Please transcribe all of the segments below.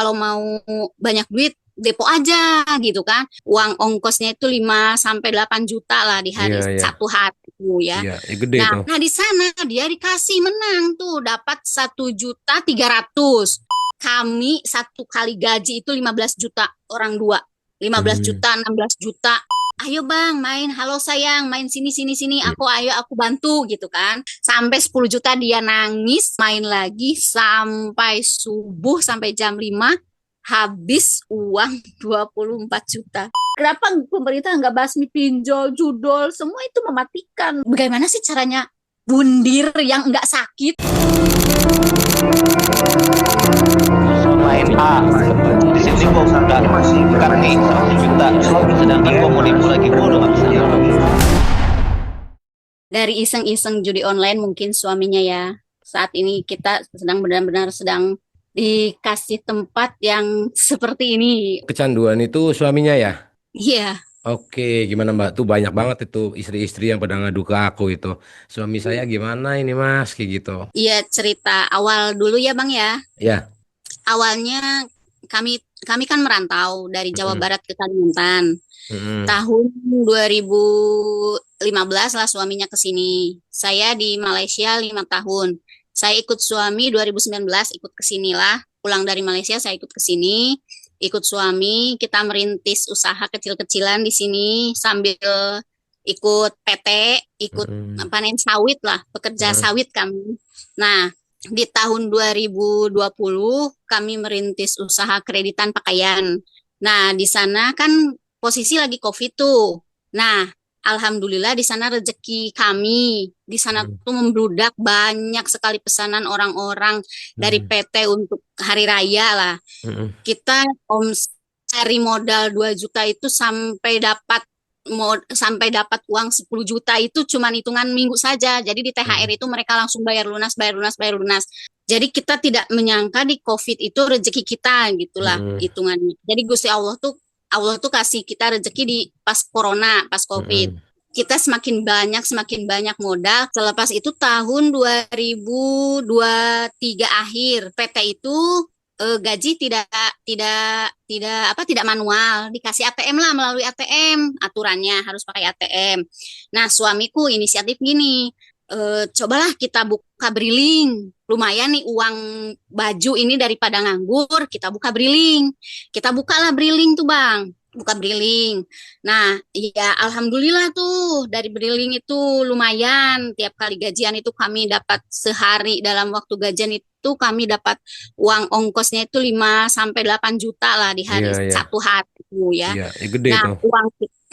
kalau mau banyak duit depo aja gitu kan. Uang ongkosnya itu 5 sampai 8 juta lah di Iya, hari iya. satu hari itu ya. Iya, ya gede Nah, tuh. di sana dia dikasih menang tuh dapat 1.300.000. Kami satu kali gaji itu 15 juta orang dua. 15 Hmm. juta, 16 juta. Ayo bang main, halo sayang, main sini sini sini, Iya. aku ayo aku bantu gitu kan. Sampai 10 juta dia nangis, main lagi sampai subuh sampai jam 5, habis uang 24 juta. Kenapa pemerintah nggak basmi pinjol, judol, semua itu mematikan. Bagaimana sih caranya bundir yang nggak sakit? Main A di sini gua udah bukan nih 100 juta, sedangkan gua mau nipu lagi gua udah gak bisa. Dari iseng-iseng judi online mungkin suaminya ya. Saat ini kita sedang benar-benar sedang dikasih tempat yang seperti ini. Kecanduan itu suaminya ya? Iya, Oke, gimana Mbak? Tuh banyak banget itu istri-istri yang pada ngadu ke aku itu. Suami saya gimana ini Mas? Kayak gitu. iya cerita awal dulu ya Bang ya. Ya. Awalnya kami kami kan merantau dari Jawa Mm-mm. Barat ke Kalimantan. Mm-mm. Tahun 2015 lah suaminya ke sini. Saya di Malaysia 5 tahun. Saya ikut suami 2019 ikut ke sinilah. Pulang dari Malaysia saya ikut ke sini. Ikut suami, kita merintis usaha kecil-kecilan di sini sambil ikut PT, ikut Mm-mm. panen sawit lah, pekerja Mm-mm. sawit kami. Nah, di tahun 2020 kami merintis usaha kreditan pakaian. Nah, di sana kan posisi lagi COVID tuh. Nah, alhamdulillah di sana rezeki kami. Di sana Mm-mm. tuh membludak banyak sekali pesanan orang-orang dari Mm-mm. PT untuk hari raya lah. Mm-mm. Kita om cari modal 2 juta itu sampai dapat uang 10 juta itu cuman hitungan minggu saja. Jadi di THR Mm-mm. itu mereka langsung bayar lunas, bayar lunas, bayar lunas. Jadi kita tidak menyangka di COVID itu rezeki kita gitulah Mm-mm. hitungannya. Jadi Gusti Allah tuh kasih kita rezeki di pas corona, pas COVID. Mm-mm. Kita semakin banyak modal. Selepas itu tahun 2023 akhir, PT itu gaji tidak tidak tidak manual, dikasih ATM lah, melalui ATM, aturannya harus pakai ATM. Nah, suamiku inisiatif gini, cobalah kita buka briling, lumayan nih uang baju ini daripada nganggur, kita buka briling. Kita bukalah briling tuh bang, buka briling. Nah, ya alhamdulillah tuh dari briling itu lumayan, tiap kali gajian itu kami dapat sehari, dalam waktu gajian itu kami dapat uang ongkosnya itu 5 sampai 8 juta lah di Iya, hari iya. satu hari itu ya. Iya, ya gede Nah, tuh.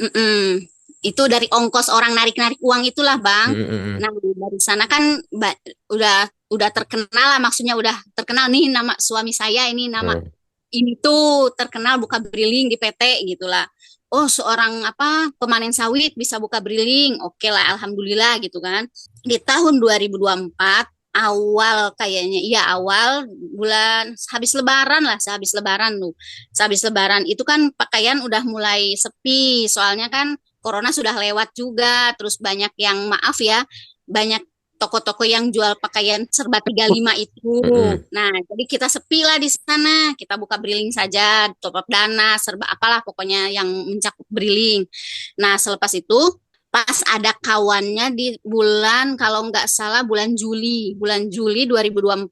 mm-mm. Itu dari ongkos orang narik-narik uang itulah, Bang. Mm-mm. Nah, dari sana kan udah terkenal lah, maksudnya udah terkenal nih nama suami saya, ini nama Mm. ini tuh terkenal buka briling di PT gitulah. Oh, seorang apa pemanen sawit bisa buka briling. Oke lah, alhamdulillah gitu kan. Di tahun 2024 awal kayaknya, iya awal bulan habis lebaran lah, sehabis lebaran tuh. Sehabis lebaran itu kan pakaian udah mulai sepi, soalnya kan corona sudah lewat juga, terus banyak yang maaf ya, banyak toko-toko yang jual pakaian serba 35 itu. Mm-mm. Nah, jadi kita sepi lah di sana. Kita buka briling saja, top up dana, serba apalah pokoknya yang mencakup briling. Nah, selepas itu pas ada kawannya di bulan kalau nggak salah bulan Juli 2024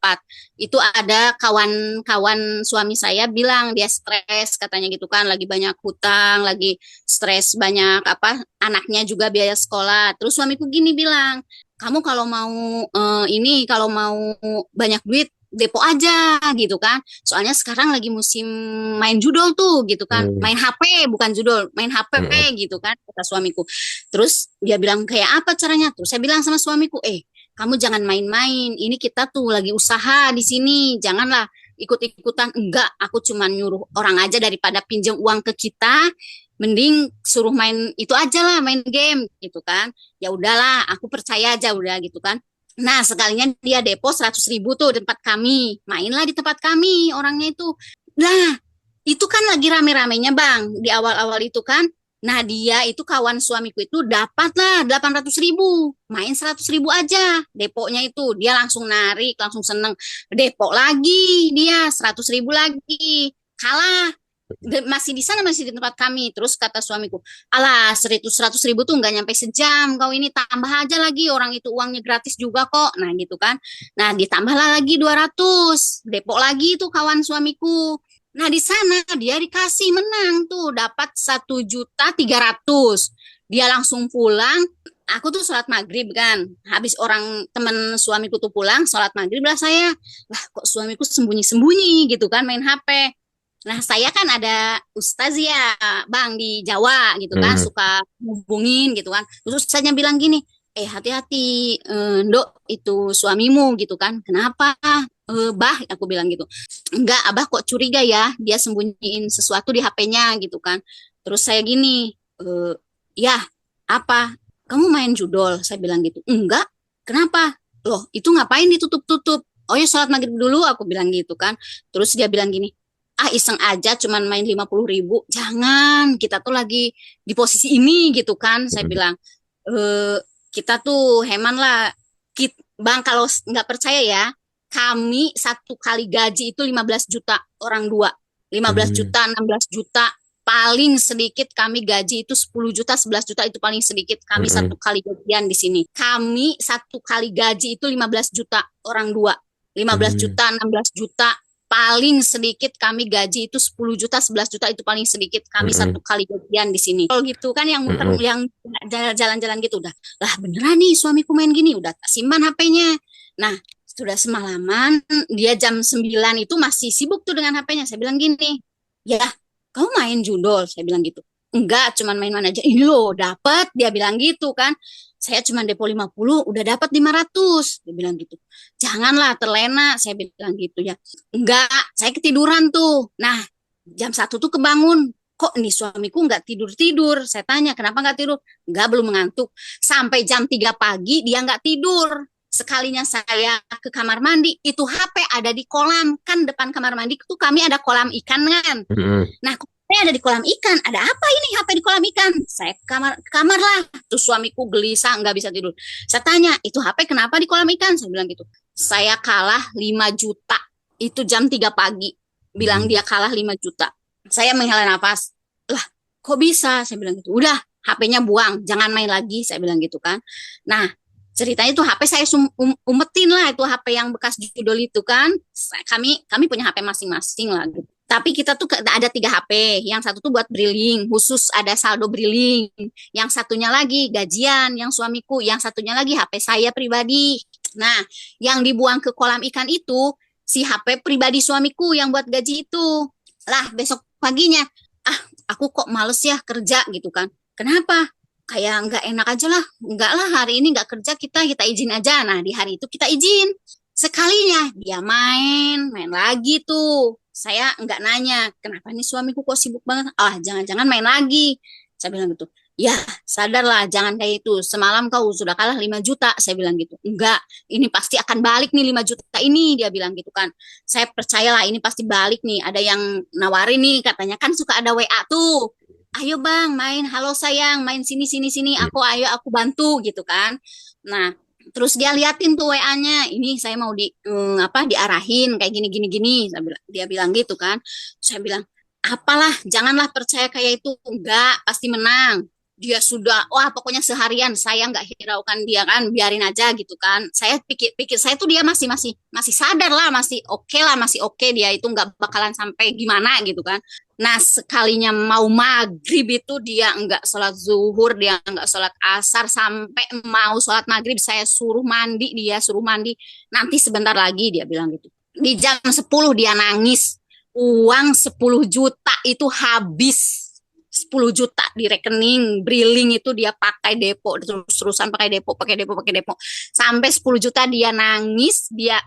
itu ada kawan-kawan suami saya bilang dia stres katanya gitu kan, lagi banyak hutang, lagi stres banyak apa anaknya juga biaya sekolah. Terus suamiku gini bilang, kamu kalau mau kalau mau banyak duit depo aja gitu kan. Soalnya sekarang lagi musim main judol tuh gitu kan. Mm. Main HP bukan judol, main HP Mm-mm. gitu kan kata suamiku. Terus dia bilang kayak apa caranya? Terus saya bilang sama suamiku, kamu jangan main-main. Ini kita tuh lagi usaha di sini. Janganlah ikut-ikutan. Enggak, aku cuma nyuruh orang aja daripada pinjam uang ke kita, mending suruh main itu aja lah, main game gitu kan. Ya udahlah, aku percaya aja udah gitu kan. Nah, sekalinya dia depo 100.000 tuh di tempat kami. Mainlah di tempat kami orangnya itu. Lah, itu kan lagi rame-ramenya Bang. Di awal-awal itu kan. Nah, dia itu kawan suamiku itu dapatlah 800.000, main 100.000 aja. Deponya itu dia langsung narik, langsung seneng. Depok lagi dia 100.000 lagi, kalah. Masih di sana, masih di tempat kami. Terus kata suamiku, alah 100.000 tuh nggak nyampe sejam. Kau ini tambah aja lagi, orang itu uangnya gratis juga kok. Nah gitu kan. Nah ditambahlah lagi 200. Depok lagi tuh kawan suamiku. Nah di sana dia dikasih menang tuh, dapat 1.300.000. Dia langsung pulang. Aku tuh sholat maghrib kan. Habis orang temen suamiku tuh pulang, sholat maghrib lah saya. Lah kok suamiku sembunyi-sembunyi gitu kan main HP. Nah, saya kan ada ustaz ya, Bang, di Jawa gitu kan, Mm-mm. suka hubungin gitu kan. Terus ustaznya bilang gini, hati-hati, Ndok, itu suamimu gitu kan. Kenapa? Bah, aku bilang gitu. Enggak, Abah kok curiga ya, dia sembunyiin sesuatu di HP-nya gitu kan. Terus saya gini, ya, apa? Kamu main judol? Saya bilang gitu. Enggak, kenapa? Loh, itu ngapain ditutup-tutup? Oh ya, sholat maghrib dulu, aku bilang gitu kan. Terus dia bilang gini, iseng aja cuman main 50.000, jangan, kita tuh lagi di posisi ini gitu kan, saya Mm-mm. bilang, kita tuh heman lah. Bang, kalau nggak percaya ya, kami satu kali gaji itu 15 juta, orang dua, 15 Mm-mm. juta, 16 juta, paling sedikit kami gaji itu 10 juta, 11 juta, itu paling sedikit kami satu Mm-mm. kali gajian di sini. Kami satu kali gaji itu 15 juta, orang dua, 15 Mm-mm. juta, 16 juta, paling sedikit kami gaji itu 10 juta, 11 juta, itu paling sedikit kami satu Mm-mm. kali gajian di sini. Kalau gitu kan yang muter, Mm-mm. yang jalan-jalan gitu udah, lah beneran nih suamiku main gini, udah tak simpan HP-nya. Nah, sudah semalaman, dia jam 9 itu masih sibuk tuh dengan HP-nya. Saya bilang gini, ya kamu main judol, saya bilang gitu. Enggak, cuman main-main aja. Ini loh, dapat, dia bilang gitu kan. Saya cuma depo 50, udah dapat 500, dia bilang gitu. Janganlah terlena, saya bilang gitu ya. Enggak, saya ketiduran tuh. Nah, jam 1 tuh kebangun. Kok nih suamiku nggak tidur-tidur? Saya tanya, kenapa nggak tidur? Nggak, belum mengantuk. Sampai jam 3 pagi dia nggak tidur. Sekalinya saya ke kamar mandi, itu HP ada di kolam. Kan depan kamar mandi itu kami ada kolam ikan kan. Mm-mm. Nah, kok saya ada di kolam ikan. Ada apa ini HP di kolam ikan? Saya ke kamar lah. Terus suamiku gelisah, nggak bisa tidur. Saya tanya, itu HP kenapa di kolam ikan? Saya bilang gitu. Saya kalah 5 juta. Itu jam 3 pagi. Bilang Mm-mm. dia kalah 5 juta. Saya menghela nafas. Lah, kok bisa? Saya bilang gitu. Udah, HP-nya buang. Jangan main lagi. Saya bilang gitu kan. Nah, ceritanya itu HP saya umetin lah, itu HP yang bekas judul itu kan. Kami punya HP masing-masing lah gitu. Tapi kita tuh ada 3 HP. Yang satu tuh buat briling, khusus ada saldo briling. Yang satunya lagi gajian, yang suamiku. Yang satunya lagi HP saya pribadi. Nah, yang dibuang ke kolam ikan itu si HP pribadi suamiku yang buat gaji itu. Lah, besok paginya, ah, aku kok males ya kerja gitu kan. Kenapa? Kayak nggak enak aja lah. Nggak lah, hari ini nggak kerja, kita izin aja. Nah, di hari itu kita izin. Sekalinya dia main lagi tuh. Saya nggak nanya, kenapa nih suamiku kok sibuk banget? Ah, jangan-jangan main lagi. Saya bilang gitu. Ya, sadarlah, jangan kayak itu. Semalam kau sudah kalah 5 juta, saya bilang gitu. Enggak, ini pasti akan balik nih 5 juta ini, dia bilang gitu kan. Saya percayalah ini pasti balik nih. Ada yang nawarin nih, katanya kan suka ada WA tuh. Ayo bang, main, halo sayang, main sini, sini, sini, ayo aku bantu gitu kan. Nah, terus dia liatin tuh WA-nya, ini saya mau diarahin kayak gini gini gini. Dia bilang gitu kan. Saya bilang, apalah, janganlah percaya kayak itu, enggak, pasti menang. Dia sudah, wah pokoknya seharian saya nggak hiraukan dia kan, biarin aja gitu kan. Saya pikir saya tuh dia masih masih masih sadar lah, masih oke lah, masih oke, dia itu nggak bakalan sampai gimana gitu kan. Nah, sekalinya mau maghrib itu dia nggak sholat zuhur, dia nggak sholat asar, sampai mau sholat maghrib saya suruh mandi, dia suruh mandi. Nanti sebentar lagi, dia bilang gitu. Di jam 10 dia nangis. Uang 10 juta itu habis. 10 juta di rekening briling itu dia pakai depo, terus-terusan pakai depo, pakai depo, pakai depo. Sampai 10 juta dia nangis, dia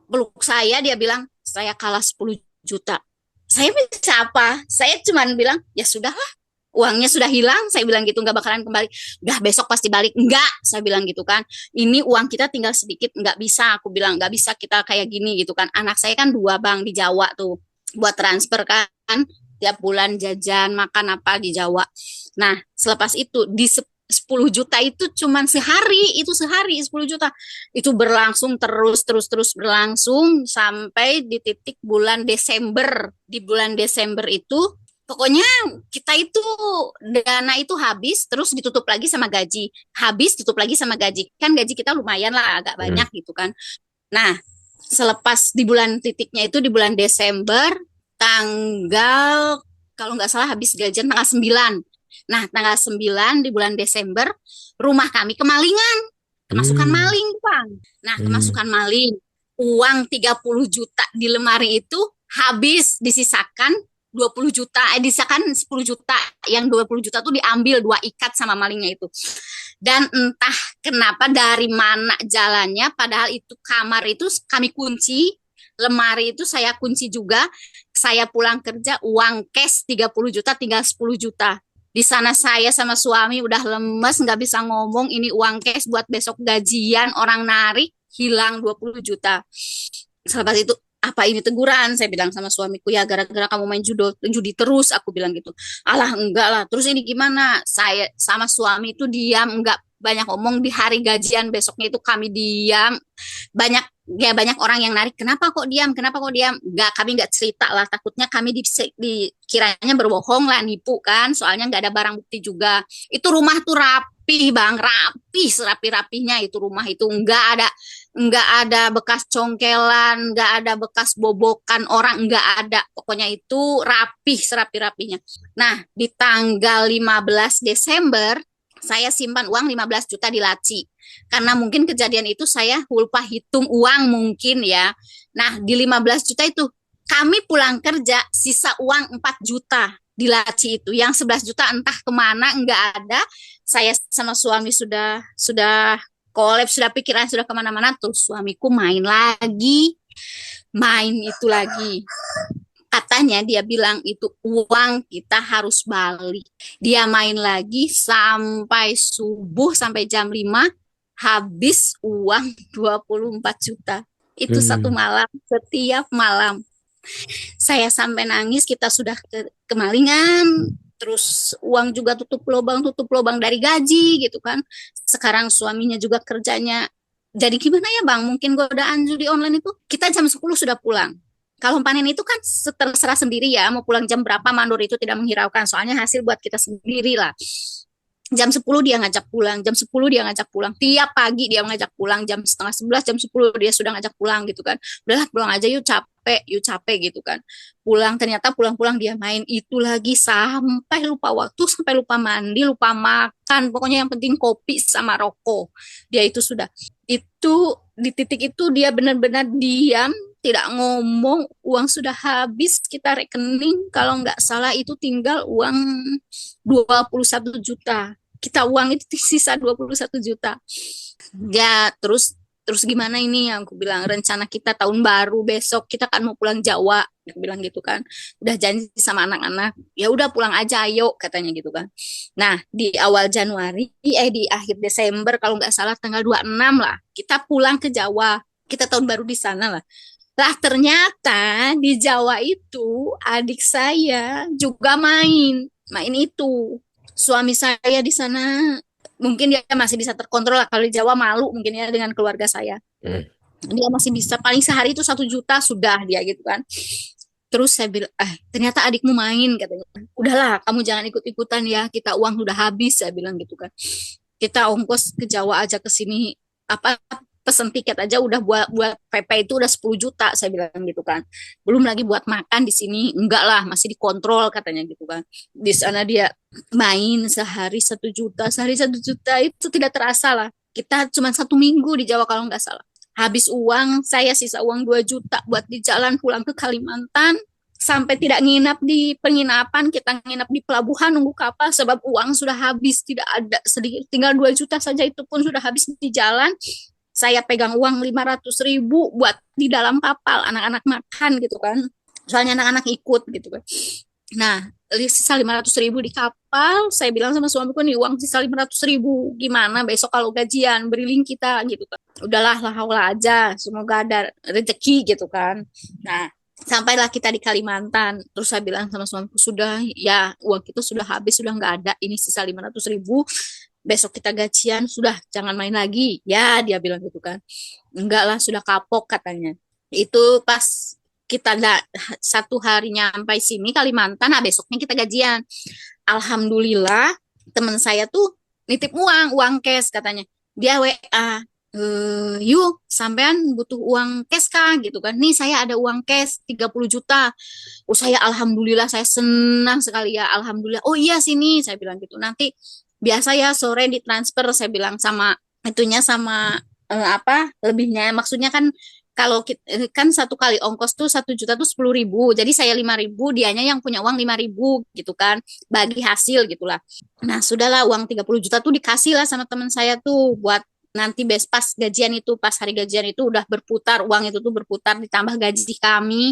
peluk saya, dia bilang, "Saya kalah 10 juta." Saya bisa apa? Saya cuma bilang, ya sudahlah, uangnya sudah hilang, saya bilang gitu, nggak bakalan kembali. Udah besok pasti balik. Enggak, saya bilang gitu kan. Ini uang kita tinggal sedikit, nggak bisa, aku bilang, nggak bisa kita kayak gini gitu kan. Anak saya kan 2 bang di Jawa tuh, buat transfer kan. tiap bulan jajan makan apa di Jawa. Nah, selepas itu 10 juta itu cuman sehari, itu sehari 10 juta. Itu berlangsung terus berlangsung sampai di titik bulan Desember. Di bulan Desember itu pokoknya kita itu dana itu habis terus ditutup lagi sama gaji. Habis tutup lagi sama gaji. Kan gaji kita lumayan lah agak Hmm. banyak gitu kan. Nah, selepas di bulan titiknya itu di bulan Desember tanggal kalau nggak salah habis gajian tanggal 9. Nah, tanggal 9 di bulan Desember rumah kami kemalingan, kemasukan Hmm. maling, Bang. Nah, Hmm. kemasukan maling. Uang 30 juta di lemari itu habis disisakan 20 juta, disisakan 10 juta. Yang 20 juta tuh diambil 2 ikat sama malingnya itu. Dan entah kenapa dari mana jalannya, padahal itu kamar itu kami kunci, lemari itu saya kunci juga. Saya pulang kerja, uang cash 30 juta, tinggal 10 juta. Di sana saya sama suami udah lemes, nggak bisa ngomong, ini uang cash buat besok gajian, orang narik, hilang 20 juta. Selepas itu, apa ini teguran? Saya bilang sama suamiku, ya gara-gara kamu main judi terus, aku bilang gitu. Alah enggak lah, terus ini gimana? Saya sama suami itu diam, enggak banyak omong. Di hari gajian besoknya itu kami diam, banyak banyak orang yang narik, kenapa kok diam, nggak, kami nggak cerita lah, takutnya kami dikiranya berbohong lah, nipu kan, soalnya nggak ada barang bukti juga. Itu rumah tuh rapi, Bang, rapi, serapi-rapinya itu rumah itu, nggak ada bekas congkelan, nggak ada bekas bobokan orang, nggak ada, pokoknya itu rapi, serapi-rapinya. Nah, di tanggal 15 Desember saya simpan uang 15 juta di laci. Karena mungkin kejadian itu saya lupa hitung uang mungkin ya. Nah, di 15 juta itu kami pulang kerja sisa uang 4 juta di laci itu. Yang 11 juta entah kemana, nggak ada. Saya sama suami sudah kolaps, sudah pikiran sudah kemana-mana. Terus suamiku main lagi, main itu lagi. Katanya dia bilang itu uang kita harus balik. Dia main lagi sampai subuh, sampai jam 5 habis uang 24 juta. Itu satu Hmm. malam, setiap malam. Saya sampai nangis, kita sudah kemalingan, terus uang juga tutup lubang dari gaji gitu kan. Sekarang suaminya juga kerjanya. Jadi gimana ya Bang, mungkin godaan judi online itu, kita jam 10 sudah pulang. Kalau panen itu kan terserah sendiri ya, mau pulang jam berapa mandor itu tidak menghiraukan, soalnya hasil buat kita sendiri lah. Jam 10 dia ngajak pulang, jam 10 dia ngajak pulang, tiap pagi dia ngajak pulang, jam setengah 11, jam 10 dia sudah ngajak pulang gitu kan. Udahlah pulang aja yuk capek gitu kan. Pulang, ternyata pulang-pulang dia main itu lagi sampai lupa waktu, sampai lupa mandi, lupa makan, pokoknya yang penting kopi sama rokok. Dia itu sudah, itu di titik itu dia benar-benar diam, tidak ngomong, uang sudah habis, kita rekening, kalau nggak salah itu tinggal uang 21 juta. Kita uang itu sisa 21 juta. Ya, terus terus gimana ini yang aku bilang, rencana kita tahun baru besok kita kan mau pulang Jawa, aku bilang gitu kan. Udah janji sama anak-anak, ya udah pulang aja ayo katanya gitu kan. Nah, di awal Januari, di akhir Desember kalau nggak salah tanggal 26 lah, kita pulang ke Jawa. Kita tahun baru di sana lah. Lah ternyata di Jawa itu adik saya juga main itu. Suami saya di sana mungkin dia masih bisa terkontrol lah. Kalau di Jawa malu mungkin ya dengan keluarga saya. Hmm. Dia masih bisa, paling sehari itu 1 juta sudah dia gitu kan. Terus saya bilang, ternyata adikmu main katanya. Udahlah, kamu jangan ikut-ikutan ya. Kita uang sudah habis, saya bilang gitu kan. Kita ongkos ke Jawa aja ke sini, apa pesen tiket aja udah buat PP itu udah 10 juta, saya bilang gitu kan. Belum lagi buat makan di sini, enggak lah, masih dikontrol katanya gitu kan. Di sana dia main sehari 1 juta, sehari 1 juta itu tidak terasa lah. Kita cuma 1 minggu di Jawa kalau nggak salah. Habis uang, saya sisa uang 2 juta buat di jalan pulang ke Kalimantan. Sampai tidak nginap di penginapan, kita nginap di pelabuhan nunggu kapal sebab uang sudah habis, tidak ada sedikit, tinggal 2 juta saja, itu pun sudah habis di jalan. Saya pegang uang 500.000 buat di dalam kapal, anak-anak makan gitu kan, soalnya anak-anak ikut gitu kan. Nah, sisa 500.000 di kapal, saya bilang sama suamiku, nih uang sisa 500.000, gimana besok kalau gajian, beri link kita gitu kan. Udahlah, lah aja, semoga ada rezeki gitu kan. Nah, Sampailah kita di Kalimantan. Terus saya bilang sama suamiku, sudah ya uang kita sudah habis, sudah nggak ada. Ini sisa 500.000. Besok kita gajian, sudah jangan main lagi. Ya dia bilang gitu kan. Enggak lah, sudah kapok katanya. Itu pas kita satu hari nyampe sini Kalimantan, nah besoknya kita gajian. Alhamdulillah teman saya tuh nitip uang cash katanya. Dia WA, yuk sampean butuh uang cash kah gitu kan. Nih saya ada uang cash 30 juta. Oh saya alhamdulillah, saya senang sekali ya, alhamdulillah. Oh iya sini, saya bilang gitu. Nanti biasa ya sore ditransfer, saya bilang sama itunya, sama apa lebihnya. Maksudnya kan kalau kan satu kali ongkos tuh 1 juta tuh 10.000. Jadi saya 5.000, dianya yang punya uang 5.000 gitu kan. Bagi hasil gitulah. Nah sudahlah, uang 30 juta tuh dikasih lah sama teman saya tuh buat nanti pas gajian itu, pas hari gajian itu udah berputar, uang itu tuh berputar, ditambah gaji kami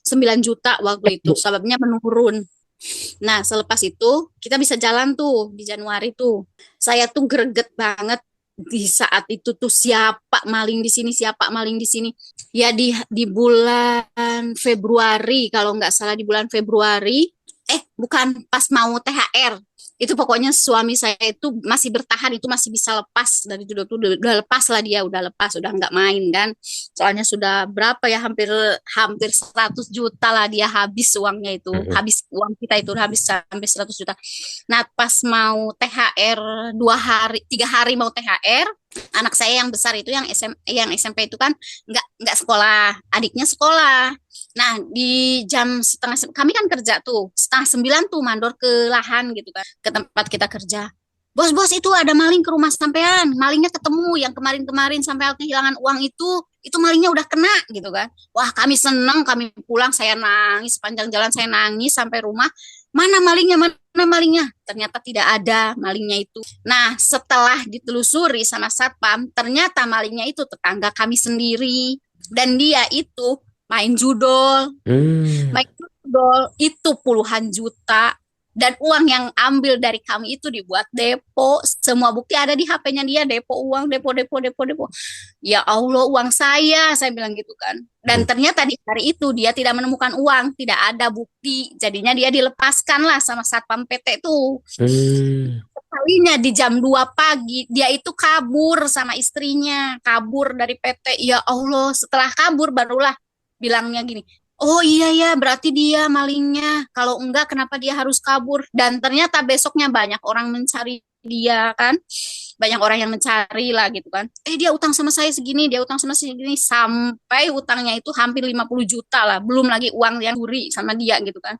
9 juta waktu itu, sebabnya menurun. Nah, selepas itu kita bisa jalan tuh di Januari tuh. Saya tuh greget banget di saat itu tuh, siapa maling di sini, siapa maling di sini. Ya di bulan Februari, kalau nggak salah di bulan Februari, bukan, pas mau THR. Itu pokoknya suami saya itu masih bertahan, itu masih bisa lepas dari itu tuh, udah lepas lah, dia udah lepas, udah nggak main kan. Soalnya sudah berapa ya, hampir hampir 100 juta lah dia habis uangnya itu, Mm-mm. habis uang kita itu habis sampai 100 juta. Nah, pas mau THR 2 hari, 3 hari mau THR, anak saya yang besar itu yang SMP itu kan nggak sekolah, adiknya sekolah. Nah, di jam kami kan kerja tuh, 8:30 tuh mandor ke lahan gitu kan, ke tempat kita kerja. Bos, itu ada maling ke rumah sampean. Malingnya ketemu yang kemarin-kemarin sampai kehilangan uang itu malingnya udah kena gitu kan. Wah, kami seneng, kami pulang, saya nangis sepanjang jalan, saya nangis sampai rumah. Mana malingnya? Mana malingnya? Ternyata tidak ada malingnya itu. Nah, setelah ditelusuri sama satpam, ternyata malingnya itu tetangga kami sendiri. Dan dia itu main judol, Hmm. main judol itu puluhan juta. Dan uang yang ambil dari kami itu dibuat depo. Semua bukti ada di HP-nya dia, depo uang, depo. Ya Allah, uang saya bilang gitu kan. Dan ternyata di hari itu dia tidak menemukan uang, tidak ada bukti. Jadinya dia dilepaskan lah sama Satpam PT tuh. Hmm. Kalinya di jam 2 pagi, dia itu kabur sama istrinya, kabur dari PT. Ya Allah, setelah kabur barulah bilangnya gini, oh iya ya, berarti dia malingnya. Kalau enggak, kenapa dia harus kabur? Dan ternyata besoknya banyak orang mencari dia kan. Banyak orang yang mencari lah gitu kan. Dia utang sama saya segini, dia utang sama saya segini. Sampai utangnya itu hampir 50 juta lah. Belum lagi uang yang curi sama dia gitu kan.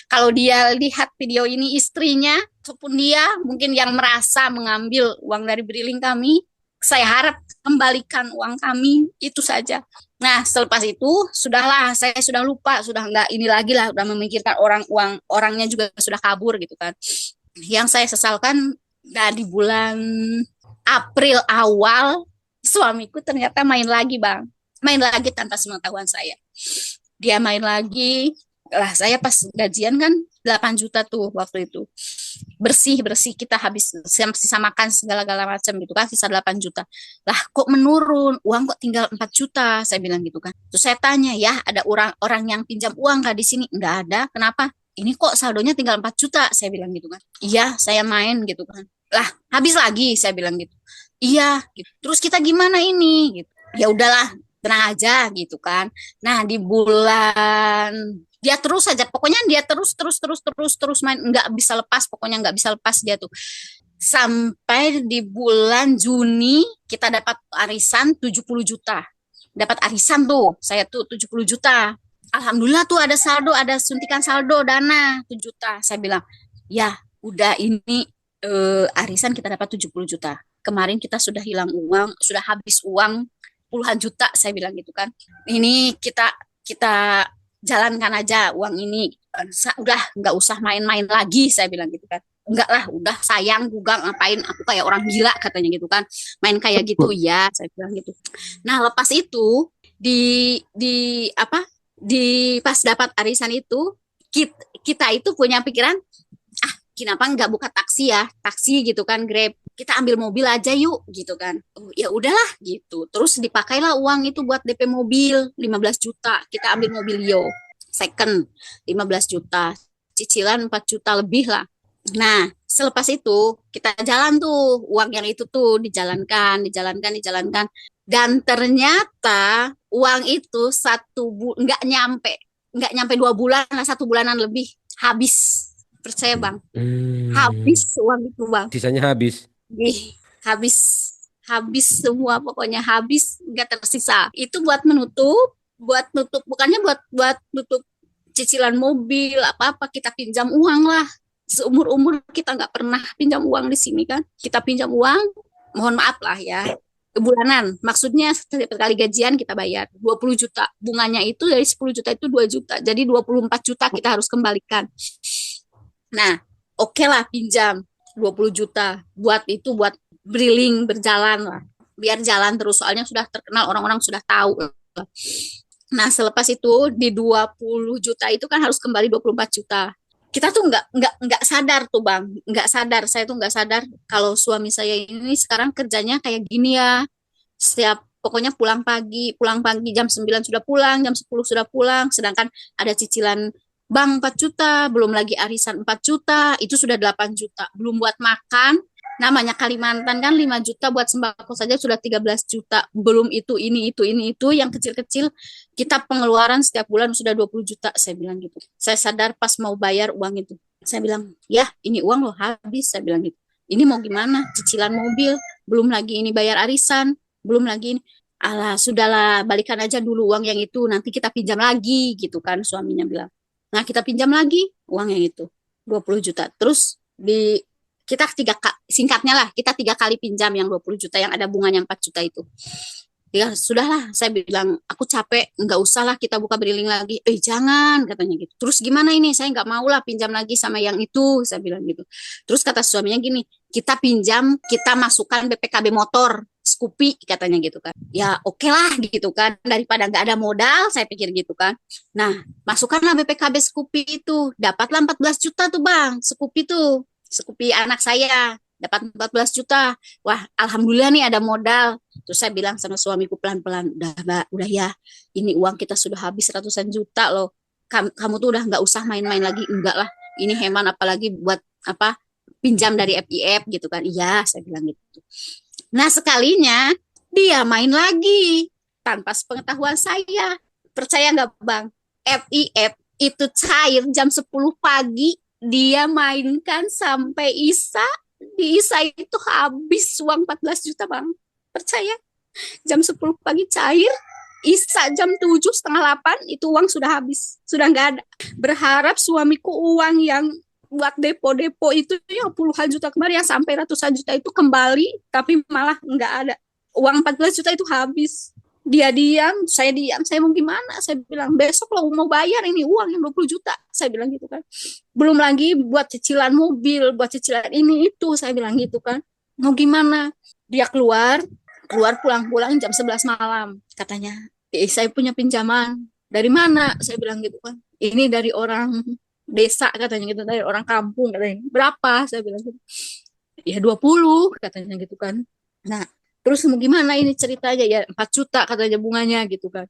Kalau dia lihat video ini, istrinya, ataupun dia mungkin yang merasa mengambil uang dari Briling kami, saya harap kembalikan uang kami, itu saja. Nah, selepas itu sudahlah, saya sudah lupa, sudah nggak ini lagi lah, udah memikirkan uang orangnya juga sudah kabur gitu kan. Yang saya sesalkan, di bulan April awal, suamiku ternyata main lagi, Bang. Main lagi tanpa sepengetahuan saya. Dia main lagi, lah saya pas gajian kan 8 juta tuh waktu itu. Bersih kita habis sisa makan segala-gala macam gitu kan, sisa 8 juta. Lah kok menurun, uang kok tinggal 4 juta, saya bilang gitu kan. Terus saya tanya, ya ada orang yang pinjam uang kah di sini? Enggak ada, kenapa? Ini kok saldonya tinggal 4 juta, saya bilang gitu kan. Iya, saya main gitu kan. Lah, habis lagi, saya bilang gitu. Iya, gitu. Terus kita gimana ini? Gitu. Ya udahlah, tenang aja gitu kan. Nah, di bulan dia terus saja, pokoknya dia terus main, nggak bisa lepas, pokoknya nggak bisa lepas dia tuh. Sampai di bulan Juni kita dapat arisan 70 juta. Dapat arisan tuh, saya tuh 70 juta. Alhamdulillah tuh ada saldo, ada suntikan saldo dana 7 juta. Saya bilang, ya udah ini arisan kita dapat 70 juta. Kemarin kita sudah hilang uang, sudah habis uang puluhan juta, saya bilang gitu kan. Ini kita jalankan aja uang ini, udah nggak usah main-main lagi, saya bilang gitu kan. Enggak lah, udah sayang juga, ngapain aku kayak orang gila katanya gitu kan, main kayak gitu ya, saya bilang gitu. Nah lepas itu di apa, di pas dapat arisan itu, kita itu punya pikiran, kenapa nggak buka taksi ya, taksi gitu kan, Grab, kita ambil mobil aja yuk gitu kan. Oh, ya udahlah gitu, terus dipakailah uang itu buat DP mobil 15 juta, kita ambil mobil Yo second 15 juta, cicilan 4 juta lebih lah. Nah, selepas itu kita jalan tuh, uang yang itu tuh dijalankan. Dan ternyata uang itu nggak nyampe 2 bulan lah, 1 bulanan lebih habis. Percaya bang, Hmm. habis uang itu bang. Sisanya habis. Ih, habis, habis semua pokoknya habis, nggak tersisa. Itu buat nutup, bukannya buat nutup cicilan mobil apa-apa, kita pinjam uang lah. Seumur umur kita nggak pernah pinjam uang di sini kan. Kita pinjam uang, mohon maaf lah ya. Bulanan, maksudnya setiap kali gajian kita bayar 20 juta. Bunganya itu dari 10 juta itu 2 juta. Jadi 24 juta kita harus kembalikan. Nah, oke lah pinjam 20 juta. Buat briling berjalan lah. Biar jalan terus, soalnya sudah terkenal, orang-orang sudah tahu. Nah, selepas itu di 20 juta itu kan harus kembali 24 juta. Kita tuh nggak sadar tuh Bang, nggak sadar. Saya tuh nggak sadar kalau suami saya ini sekarang kerjanya kayak gini ya. Setiap pokoknya pulang pagi jam 9 sudah pulang, jam 10 sudah pulang, sedangkan ada cicilan bank 4 juta, belum lagi arisan 4 juta, itu sudah 8 juta. Belum buat makan, namanya Kalimantan kan 5 juta buat sembako saja sudah 13 juta. Belum itu yang kecil-kecil, kita pengeluaran setiap bulan sudah 20 juta, saya bilang gitu. Saya sadar pas mau bayar uang itu. Saya bilang, ya ini uang loh habis, saya bilang gitu. Ini mau gimana? Cicilan mobil, belum lagi ini bayar arisan, belum lagi ini. Alah, sudahlah, balikan aja dulu uang yang itu, nanti kita pinjam lagi, gitu kan suaminya bilang. Nah, kita pinjam lagi uang yang itu, 20 juta. Terus kita singkatnya lah, kita 3 kali pinjam yang 20 juta, yang ada bunganya 4 juta itu. Ya, sudahlah, saya bilang, aku capek, nggak usah lah kita buka briling lagi. Jangan, katanya gitu. Terus gimana ini? Saya nggak mau lah pinjam lagi sama yang itu, saya bilang gitu. Terus kata suaminya gini, kita pinjam, kita masukkan BPKB motor, Scoopy, katanya gitu kan. Ya oke lah gitu kan, daripada nggak ada modal, saya pikir gitu kan. Nah, masukkanlah BPKB Scoopy itu, dapatlah 14 juta tuh bang, Scoopy tuh, Scoopy anak saya, dapat 14 juta. Wah, alhamdulillah nih ada modal. Terus saya bilang sama suamiku pelan-pelan, udah mbak, udah ya, ini uang kita sudah habis ratusan juta loh. Kamu tuh udah nggak usah main-main lagi, enggak lah. Ini hemat apalagi buat apa pinjam dari FIF gitu kan. Iya, saya bilang gitu. Nah sekalinya dia main lagi tanpa sepengetahuan saya. Percaya nggak bang? FIF itu cair jam 10 pagi, dia mainkan sampai Isa. Di Isa itu habis uang 14 juta bang. Percaya? Jam 10 pagi cair, Isa jam 7 setengah 8 itu uang sudah habis. Sudah nggak ada. Berharap suamiku uang yang buat depo-depo itu yang puluhan juta kemarin, yang sampai ratusan juta itu kembali, tapi malah nggak ada. Uang 14 juta itu habis. Dia diam, saya mau gimana? Saya bilang, besok lo mau bayar ini uang yang 20 juta. Saya bilang gitu kan. Belum lagi buat cicilan mobil, buat cicilan ini itu, saya bilang gitu kan. Mau gimana? Dia keluar pulang-pulang jam 11 malam. Katanya, saya punya pinjaman. Dari mana? Saya bilang gitu kan. Ini dari orang desa katanya gitu, dari orang kampung katanya. Berapa? Saya bilang gitu. Ya 20 katanya gitu kan. Nah, terus mau gimana ini ceritanya? Ya 4 juta katanya bunganya gitu kan.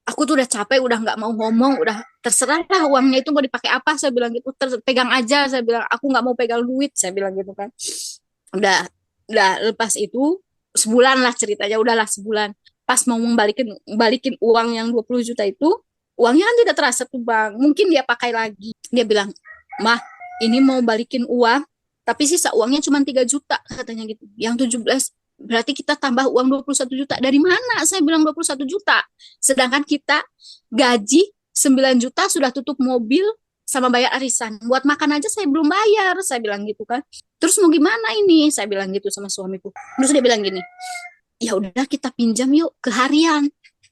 Aku tuh udah capek, udah nggak mau ngomong, udah terserah lah uangnya itu mau dipakai apa, saya bilang gitu. Pegang aja, saya bilang, aku nggak mau pegang duit, saya bilang gitu kan. Udah lepas itu sebulan lah ceritanya, udahlah sebulan. Pas mau balikin uang yang 20 juta itu, uangnya kan tidak terasa tuh bang. Mungkin dia pakai lagi. Dia bilang, mah ini mau balikin uang, tapi sisa uangnya cuma 3 juta katanya gitu. Yang 17 berarti kita tambah uang 21 juta. Dari mana? Saya bilang 21 juta. Sedangkan kita gaji 9 juta sudah tutup mobil sama bayar arisan. Buat makan aja saya belum bayar, saya bilang gitu kan. Terus mau gimana ini? Saya bilang gitu sama suamiku. Terus dia bilang gini, ya udah kita pinjam yuk ke harian.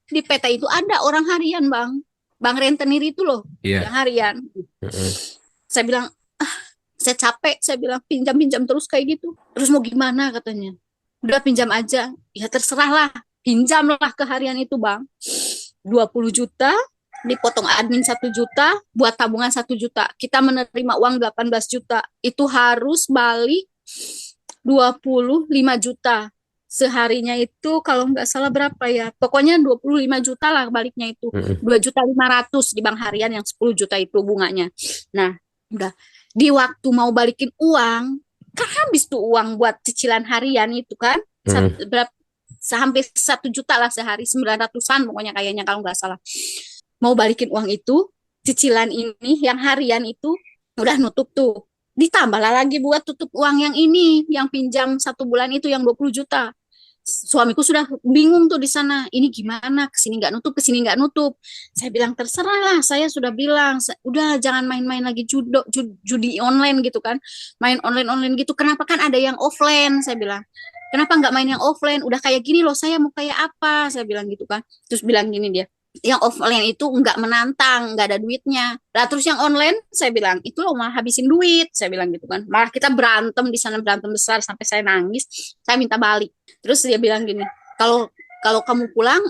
Di PT itu ada orang harian bang. Bang rentenir itu loh, Iya. yang harian. Heeh. Saya bilang, saya capek, saya bilang pinjam-pinjam terus kayak gitu. Terus mau gimana katanya? Udah pinjam aja. Ya terserah lah, pinjamlah ke harian itu bang. 20 juta, dipotong admin 1 juta, buat tabungan 1 juta. Kita menerima uang 18 juta. Itu harus balik 25 juta. Seharinya itu kalau nggak salah berapa ya? Pokoknya 25 juta lah baliknya itu. Mm-mm. 2.500.000 di bank harian yang 10 juta itu bunganya. Nah, udah di waktu mau balikin uang, kan habis tuh uang buat cicilan harian itu kan. Mm. Berapa hampir 1 juta lah sehari, 900-an pokoknya kayaknya kalau nggak salah. Mau balikin uang itu, cicilan ini yang harian itu udah nutup tuh. Ditambahlah lagi buat tutup uang yang ini, yang pinjam 1 bulan itu yang 20 juta. Suamiku sudah bingung tuh di sana. Ini gimana? Kesini nggak nutup, kesini nggak nutup. Saya bilang terserah lah. Saya sudah bilang, udah jangan main-main lagi judi online gitu kan. Main online gitu. Kenapa kan ada yang offline? Saya bilang. Kenapa nggak main yang offline? Udah kayak gini loh. Saya mau kayak apa? Saya bilang gitu kan. Terus bilang gini dia. Yang offline itu nggak menantang, nggak ada duitnya. Lah terus yang online, saya bilang itu loh malah habisin duit, saya bilang gitu kan. Malah kita berantem di sana, berantem besar sampai saya nangis, saya minta balik. Terus dia bilang gini, kalau kalau kamu pulang,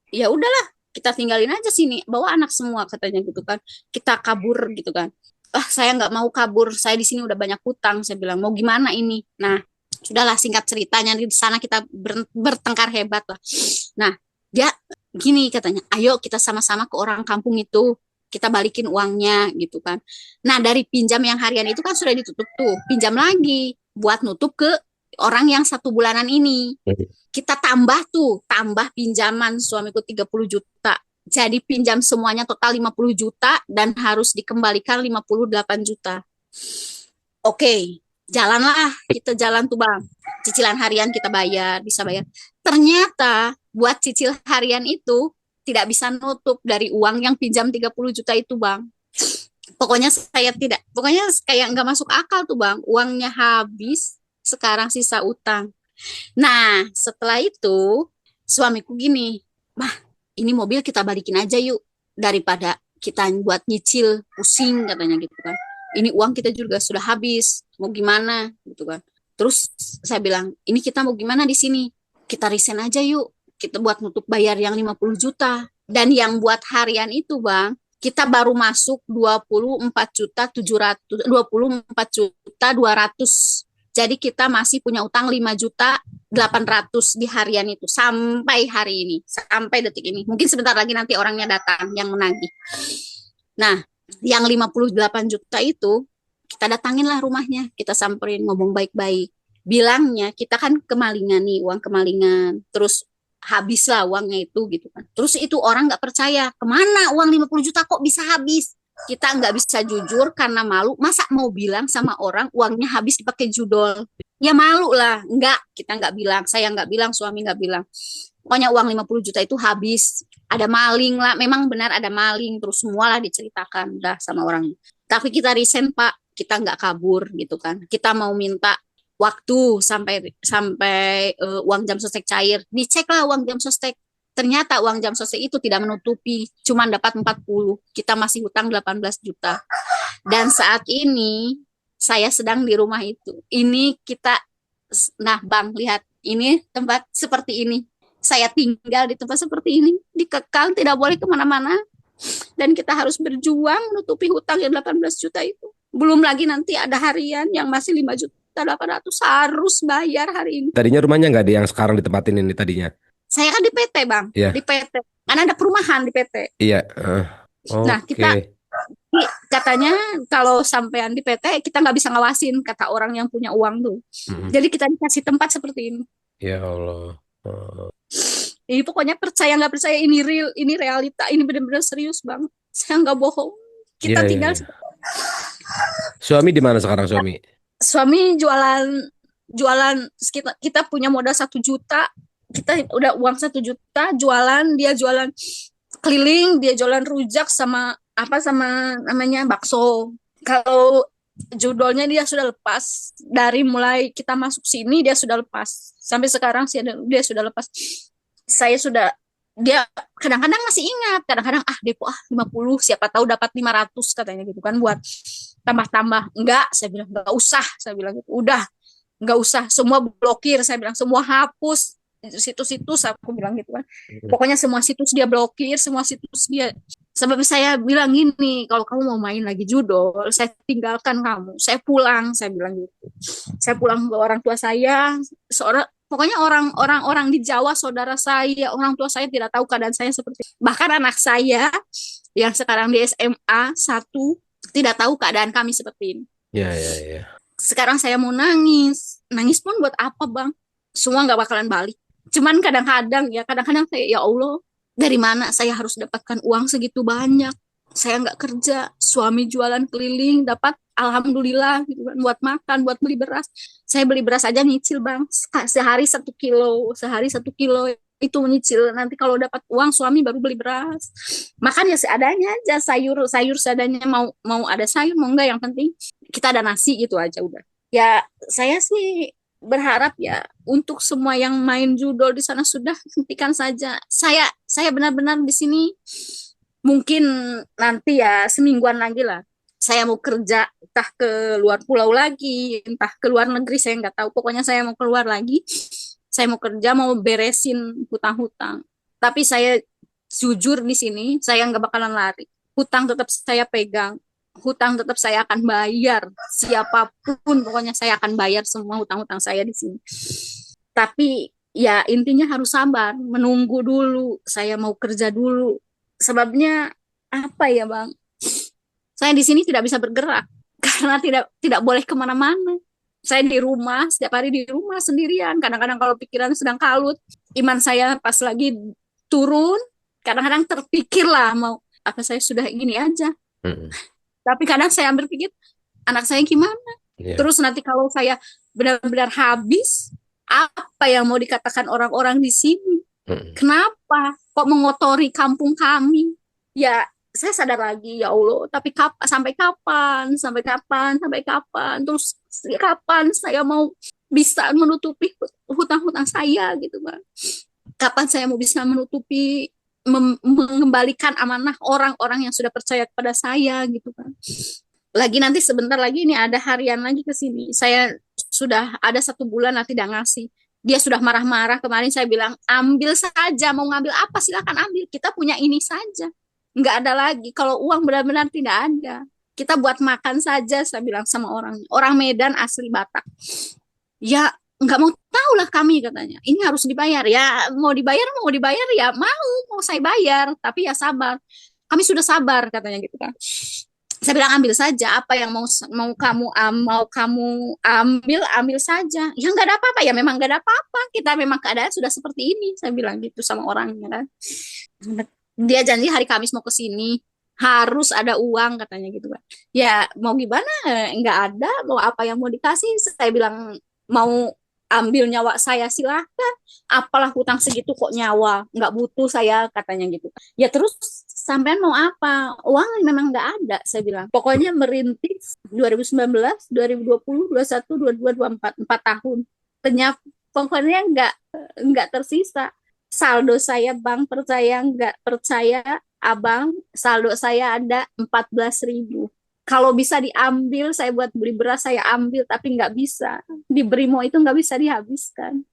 ya udahlah, kita tinggalin aja sini, bawa anak semua katanya gitu kan. Kita kabur gitu kan. Ah saya nggak mau kabur, saya di sini udah banyak hutang, saya bilang mau gimana ini. Nah sudahlah singkat ceritanya di sana kita bertengkar hebat lah. Nah dia gini katanya, ayo kita sama-sama ke orang kampung itu, kita balikin uangnya gitu kan. Nah dari pinjam yang harian itu kan sudah ditutup tuh, pinjam lagi buat nutup ke orang yang 1 bulanan ini. Kita tambah tuh, tambah pinjaman suamiku 30 juta. Jadi pinjam semuanya total 50 juta dan harus dikembalikan 58 juta. Oke, jalanlah kita jalan tuh bang. Cicilan harian kita bayar, bisa bayar. Ternyata buat cicil harian itu tidak bisa nutup dari uang yang pinjam 30 juta itu bang. Pokoknya saya tidak, pokoknya kayak nggak masuk akal tuh bang. Uangnya habis, sekarang sisa utang. Nah setelah itu suamiku gini, mah ini mobil kita balikin aja yuk. Daripada kita buat nyicil, pusing katanya gitu kan. Ini uang kita juga sudah habis, mau gimana gitu kan. Terus saya bilang, ini kita mau gimana di sini? Kita resign aja yuk. Kita buat nutup bayar yang 50 juta. Dan yang buat harian itu bang, kita baru masuk 24 juta 700, 24 juta 200. Jadi kita masih punya utang 5 juta 800 di harian itu. Sampai hari ini, sampai detik ini. Mungkin sebentar lagi nanti orangnya datang yang menagih. Nah, yang 58 juta itu, kita datangin lah rumahnya. Kita samperin, ngomong baik-baik. Bilangnya, kita kan kemalingan nih, uang kemalingan. Terus habislah uangnya itu gitu kan. Terus itu orang nggak percaya, kemana uang 50 juta kok bisa habis? Kita nggak bisa jujur karena malu. Masa mau bilang sama orang uangnya habis dipakai judol? Ya malu lah. Enggak, kita nggak bilang. Saya nggak bilang, suami nggak bilang. Pokoknya uang 50 juta itu habis. Ada maling lah. Memang benar ada maling. Terus semualah diceritakan dah sama orang. Tapi kita resign Pak. Kita nggak kabur gitu kan. Kita mau minta waktu sampai uang jam sostek cair. Diceklah uang jam sostek. Ternyata uang jam sostek itu tidak menutupi, cuma dapat 40. Kita masih hutang 18 juta. Dan saat ini saya sedang di rumah itu. Ini kita, nah Bang, lihat, ini tempat seperti ini. Saya tinggal di tempat seperti ini, dikekang, tidak boleh kemana-mana. Dan kita harus berjuang menutupi hutang yang 18 juta itu. Belum lagi nanti ada harian yang masih 5 juta 800 harus bayar hari ini. Tadinya rumahnya nggak ada yang sekarang ditempatin ini tadinya. Saya kan di PT bang, Iya. di PT. Karena ada perumahan di PT. Iya. Nah Oke. kita katanya kalau sampean di PT kita nggak bisa ngawasin kata orang yang punya uang tuh. Jadi kita dikasih tempat seperti ini. Ya Allah. Jadi pokoknya percaya nggak percaya ini real, ini realita, ini benar-benar serius bang. Saya nggak bohong. Kita Iya, tinggal. iya. Suami di mana sekarang suami? Suami jualan kita punya modal 1 juta. Kita udah uang 1 juta, jualan, dia jualan keliling, dia jualan rujak sama namanya bakso. Kalau judulnya dia sudah lepas, dari mulai kita masuk sini dia sudah lepas, sampai sekarang sih dia sudah lepas. Dia kadang-kadang masih ingat, kadang-kadang depo 50, siapa tahu dapat 500 katanya gitu kan, buat tambah-tambah. Enggak, saya bilang enggak usah, saya bilang gitu. Udah, enggak usah, semua blokir, saya bilang semua hapus. Situs-situs aku bilang gitu kan. Pokoknya semua situs dia blokir, semua situs dia Sebab saya bilang gini, kalau kamu mau main lagi judol, saya tinggalkan kamu. Saya pulang, saya bilang gitu. Saya pulang ke orang tua saya, seorang pokoknya orang-orang di Jawa, saudara saya, orang tua saya tidak tahu keadaan saya seperti itu. Bahkan anak saya yang sekarang di SMA 1 tidak tahu keadaan kami seperti ini. Ya, ya, ya. Sekarang saya mau nangis. Nangis pun buat apa, Bang? Semua nggak bakalan balik. Cuman kadang-kadang saya, ya Allah, dari mana saya harus dapatkan uang segitu banyak? Saya nggak kerja, suami jualan keliling, dapat alhamdulillah gitu kan, buat makan, buat beli beras. Saya beli beras aja nyicil, Bang. Sehari 1 kilo itu menyicil. Nanti kalau dapat uang suami baru beli beras. Makan ya seadanya aja, sayur seadanya, mau mau ada sayur mau enggak, yang penting kita ada nasi gitu aja udah. Ya saya sih berharap ya untuk semua yang main judol di sana sudah hentikan saja. Saya benar-benar di sini mungkin nanti ya semingguan lagi lah. Saya mau kerja entah ke luar pulau lagi, entah ke luar negeri, saya nggak tahu. Pokoknya saya mau keluar lagi. Saya mau kerja, mau beresin hutang-hutang. Tapi saya jujur di sini, saya nggak bakalan lari. Hutang tetap saya pegang. Hutang tetap saya akan bayar. Siapapun, pokoknya saya akan bayar semua hutang-hutang saya di sini. Tapi ya intinya harus sabar, menunggu dulu. Saya mau kerja dulu. Sebabnya apa ya, Bang? Saya di sini tidak bisa bergerak karena tidak boleh kemana-mana. Saya di rumah, setiap hari di rumah sendirian. Kadang-kadang kalau pikiran sedang kalut, iman saya pas lagi turun, kadang-kadang terpikir lah mau apa saya sudah gini aja. Mm-mm. Tapi kadang saya berpikir anak saya gimana? Ya. Terus nanti kalau saya benar-benar habis, apa yang mau dikatakan orang-orang di sini? Mm-mm. Kenapa kok mengotori kampung kami? Ya, saya sadar lagi ya Allah, tapi sampai kapan? Sampai kapan? Sampai kapan? Terus kapan saya mau bisa menutupi hutang-hutang saya gitu, Bang? Kapan saya mau bisa menutupi mengembalikan amanah orang-orang yang sudah percaya kepada saya gitu kan. Lagi nanti sebentar lagi ini ada harian lagi ke sini. Saya sudah ada 1 bulan lah tidak ngasih. Dia sudah marah-marah kemarin, saya bilang ambil saja, mau ngambil apa silakan ambil. Kita punya ini saja. Nggak ada lagi. Kalau uang benar-benar tidak ada. Kita buat makan saja, saya bilang sama orang. Orang Medan asli Batak. Ya nggak mau tahu lah kami katanya. Ini harus dibayar ya, mau dibayar ya mau saya bayar. Tapi ya sabar. Kami sudah sabar katanya gitu kan. Saya bilang ambil saja apa yang mau kamu ambil saja. Ya nggak ada apa-apa ya, memang nggak ada apa-apa. Kita memang keadaan sudah seperti ini. Saya bilang gitu sama orangnya kan. Dia janji hari Kamis mau ke sini. Harus ada uang katanya gitu kan. Ya mau gimana? Nggak ada. Mau apa yang mau dikasih? Saya bilang mau ambil nyawa saya silahkan. Apalah hutang segitu kok nyawa. Nggak butuh saya katanya gitu. Ya terus sampean mau apa? Uang memang nggak ada, saya bilang. Pokoknya merintis 2019, 2020, 21, 22, 24, 4 tahun. Pokoknya nggak tersisa. Saldo saya, Bang, percaya nggak percaya, Abang, saldo saya ada 14.000. Kalau bisa diambil, saya buat beli beras, saya ambil, tapi nggak bisa. Di Brimo itu nggak bisa dihabiskan.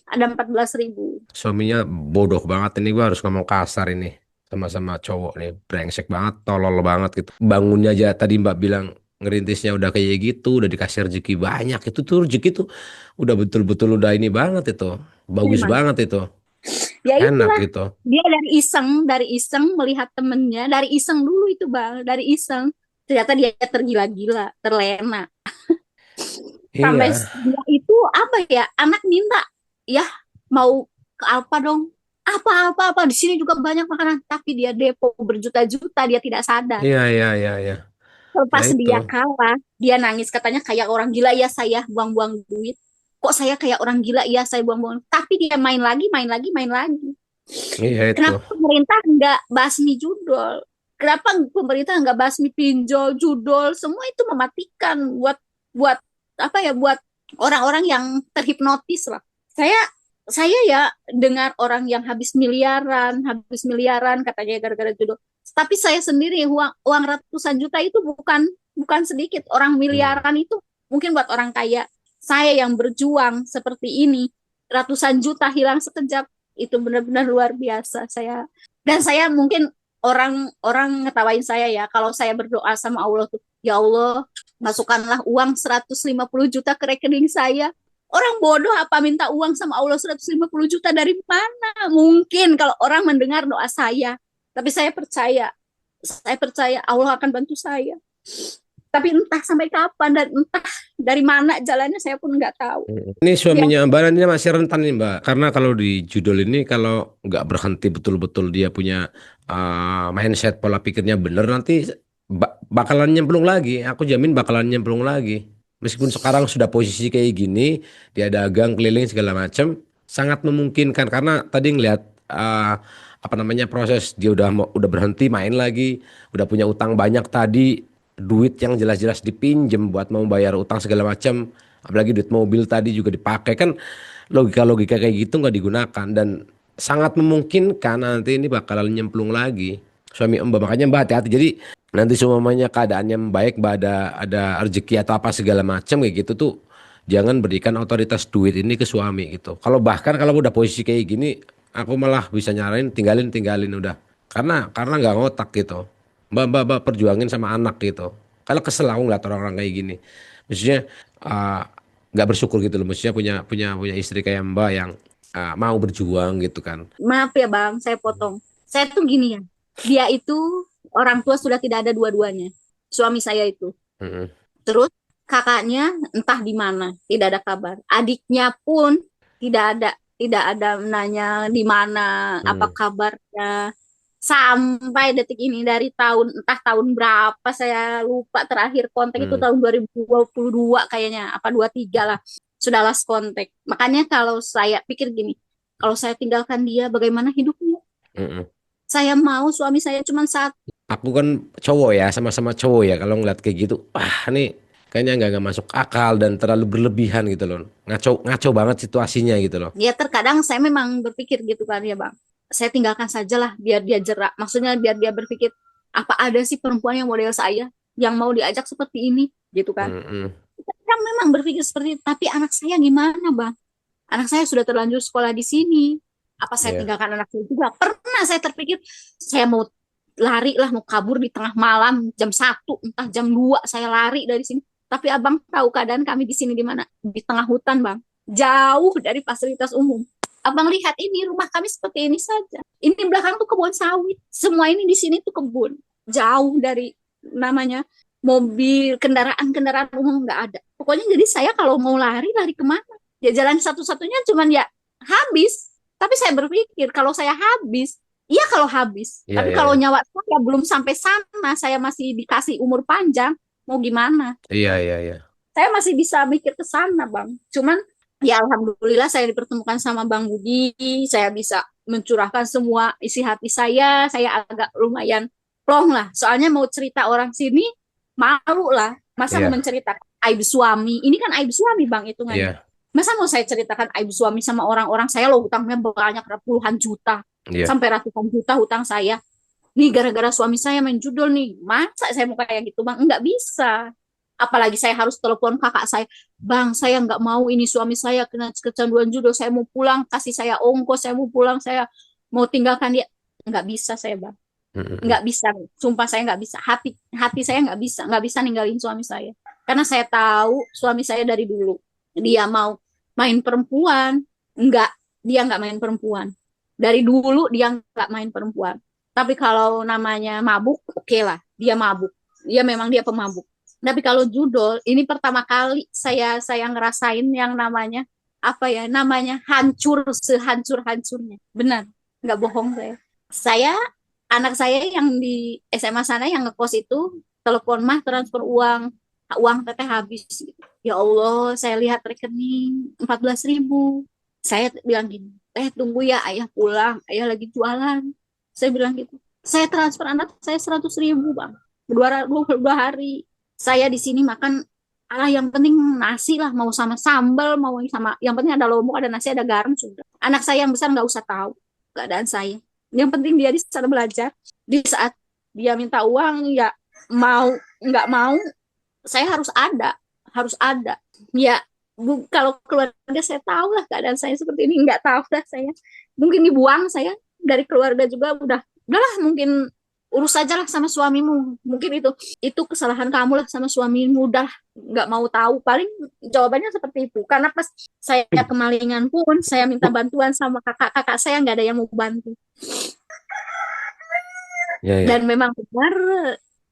Ada 14.000. Suaminya bodoh banget ini, gua harus ngomong kasar ini. Sama-sama cowok nih, brengsek banget, tolol banget gitu. Bangunnya aja tadi Mbak bilang ngerintisnya udah kayak gitu, udah dikasih rezeki banyak. Itu tuh rezeki tuh udah betul-betul udah ini banget itu. Bagus Memang. banget itu. Ya Enak itulah. gitu. Dia dari iseng melihat temennya, dari iseng dulu itu Bang, dari iseng. Ternyata dia tergila-gila, terlena. Sampai Iya. dia itu apa ya, anak minta, ya mau ke Alfa dong. Apa di sini juga banyak makanan, tapi dia depo berjuta-juta, dia tidak sadar. Iya, iya, iya, iya. Ya Pas itu. dia kalah, dia nangis katanya kayak orang gila ya saya buang-buang duit. Kok saya kayak orang gila ya saya buang-buang. Tapi dia main lagi, main lagi, main lagi. Iya itu. Kenapa pemerintah nggak basmi judol? Kenapa pemerintah nggak basmi pinjol, judol? Semua itu mematikan buat buat apa ya? Buat orang-orang yang terhipnotis lah. Saya saya ya dengar orang yang habis miliaran katanya gara-gara judol. Tapi saya sendiri uang ratusan juta itu bukan bukan sedikit. Orang Hmm. miliaran itu mungkin buat orang kaya. Saya yang berjuang seperti ini, ratusan juta hilang sekejap, itu benar-benar luar biasa. Dan saya mungkin orang ngetawain saya ya, kalau saya berdoa sama Allah tuh, ya Allah, masukkanlah uang 150 juta ke rekening saya. Orang bodoh apa minta uang sama Allah 150 juta dari mana? Mungkin kalau orang mendengar doa saya. Tapi saya percaya Allah akan bantu saya. Tapi entah sampai kapan dan entah dari mana jalannya saya pun nggak tahu. Ini Ya, suaminya Mbak ini masih rentan nih Mbak. Karena kalau di judul ini kalau nggak berhenti betul-betul dia punya mindset pola pikirnya bener nanti bakalan nyemplung lagi. Aku jamin bakalan nyemplung lagi. Meskipun sekarang sudah posisi kayak gini, dia dagang keliling segala macam, sangat memungkinkan karena tadi ngelihat apa namanya proses dia udah berhenti main lagi, udah punya utang banyak tadi, duit yang jelas-jelas dipinjem buat mau bayar utang segala macam, apalagi duit mobil tadi juga dipakai kan logika-logika kayak gitu nggak digunakan dan sangat memungkinkan nanti ini bakalan nyemplung lagi suami Mbak makanya Mbak hati-hati jadi nanti semuanya keadaannya baik Mbak ada rezeki atau apa segala macam kayak gitu tuh jangan berikan otoritas duit ini ke suami gitu kalau bahkan kalau udah posisi kayak gini aku malah bisa nyaranin tinggalin tinggalin udah karena nggak ngotak gitu mbak perjuangin sama anak gitu kalau kesel aku ngeliat orang-orang kayak gini maksudnya uh, nggak bersyukur gitu loh maksudnya punya istri kayak mbak yang mau berjuang gitu kan. maaf ya Bang, saya potong. Saya tuh gini ya, dia itu orang tua sudah tidak ada dua-duanya. Suami saya itu. Mm-mm. Terus kakaknya entah di mana, tidak ada kabar. Adiknya pun tidak ada nanya di mana, apa Mm. kabarnya. Sampai detik ini dari entah tahun berapa saya lupa terakhir kontak itu Mm. tahun 2022 kayaknya, apa 23 lah. Sudah last kontak. Makanya kalau saya pikir gini, kalau saya tinggalkan dia bagaimana hidupnya? Mm-mm. Saya mau suami saya cuma satu. Aku kan cowok ya sama-sama cowok ya kalau ngeliat kayak gitu wah nih kayaknya nggak masuk akal dan terlalu berlebihan gitu loh ngaco ngaco banget situasinya gitu loh. Ya terkadang saya memang berpikir gitu kan ya Bang. Saya tinggalkan sajalah biar dia jerak. Maksudnya biar dia berpikir apa ada sih perempuan yang model saya yang mau diajak seperti ini gitu kan. Mm-mm. Kan memang berpikir seperti itu. Tapi anak saya gimana Bang? Anak saya sudah terlanjur sekolah di sini. Apa saya Iya. tinggalkan anak saya juga? Pernah saya terpikir saya mau lari lah, mau kabur di tengah malam jam 1, entah jam 2 saya lari dari sini. Tapi abang tahu keadaan kami di sini di mana? Di tengah hutan bang, jauh dari fasilitas umum. Abang lihat ini rumah kami seperti ini saja. Ini belakang tuh kebun sawit. Semua ini di sini tuh kebun. Jauh dari namanya mobil, kendaraan-kendaraan umum nggak ada. Pokoknya jadi saya kalau mau lari, lari kemana? Ya jalan satu-satunya cuman ya habis. Tapi saya berpikir kalau saya habis, iya kalau habis. Iya Tapi iya kalau iya nyawa saya belum sampai sana, saya masih dikasih umur panjang, mau gimana? iya iya iya. Saya masih bisa mikir ke sana, Bang. Cuman ya alhamdulillah saya dipertemukan sama Bang Budi, saya bisa mencurahkan semua isi hati saya agak lumayan plong lah. Soalnya mau cerita orang sini malu lah. Masa mau Iya, menceritakan aib suami? Ini kan aib suami, Bang, hitungannya. iya, Masa mau saya ceritakan aib suami sama orang-orang saya loh hutangnya banyak puluhan juta iya. sampai ratusan juta hutang saya. Nih gara-gara suami saya main judul nih. Masa saya mau kayak gitu, Bang? Enggak bisa. Apalagi saya harus telepon kakak saya. Bang, saya nggak mau ini suami saya kena kecanduan judul. Saya mau pulang, kasih saya ongkos. Saya mau pulang, saya mau tinggalkan dia. Nggak bisa saya, Bang. Mm-mm. Nggak bisa. Sumpah saya nggak bisa. Hati hati saya nggak bisa ninggalin suami saya. Karena saya tahu suami saya dari dulu. Dia mau main perempuan, nggak. Dia nggak main perempuan. Dari dulu dia nggak main perempuan. Tapi kalau namanya mabuk, oke lah. Dia mabuk. Dia memang dia pemabuk. Tapi kalau judul, ini pertama kali saya ngerasain yang namanya apa ya? Namanya hancur sehancur-hancurnya. Benar, nggak bohong saya. Saya anak saya yang di SMA sana yang ngekos itu telepon mah transfer uang teteh habis gitu. Ya Allah, saya lihat rekening 14.000. Saya bilang gini, tunggu ya ayah pulang, ayah lagi jualan. Saya bilang gitu. Saya transfer anak saya 100.000 bang, 2 hari. Saya di sini makan yang penting nasi lah, mau sama sambal, mau sama yang penting ada lombok, ada nasi, ada garam sudah. Anak saya yang besar nggak usah tahu keadaan saya. Yang penting dia di sana belajar. Di saat dia minta uang, ya mau nggak mau, saya harus ada. Ya, kalau keluarga saya tahu lah keadaan saya seperti ini, nggak tahu lah saya. Mungkin dibuang saya dari keluarga juga udahlah mungkin urus aja lah sama suamimu. Mungkin itu kesalahan kamu lah sama suamimu. Udah nggak mau tahu. Paling jawabannya seperti itu. Karena pas saya kemalingan pun saya minta bantuan sama kakak-kakak saya, nggak ada yang mau bantu. Ya, ya. Dan memang benar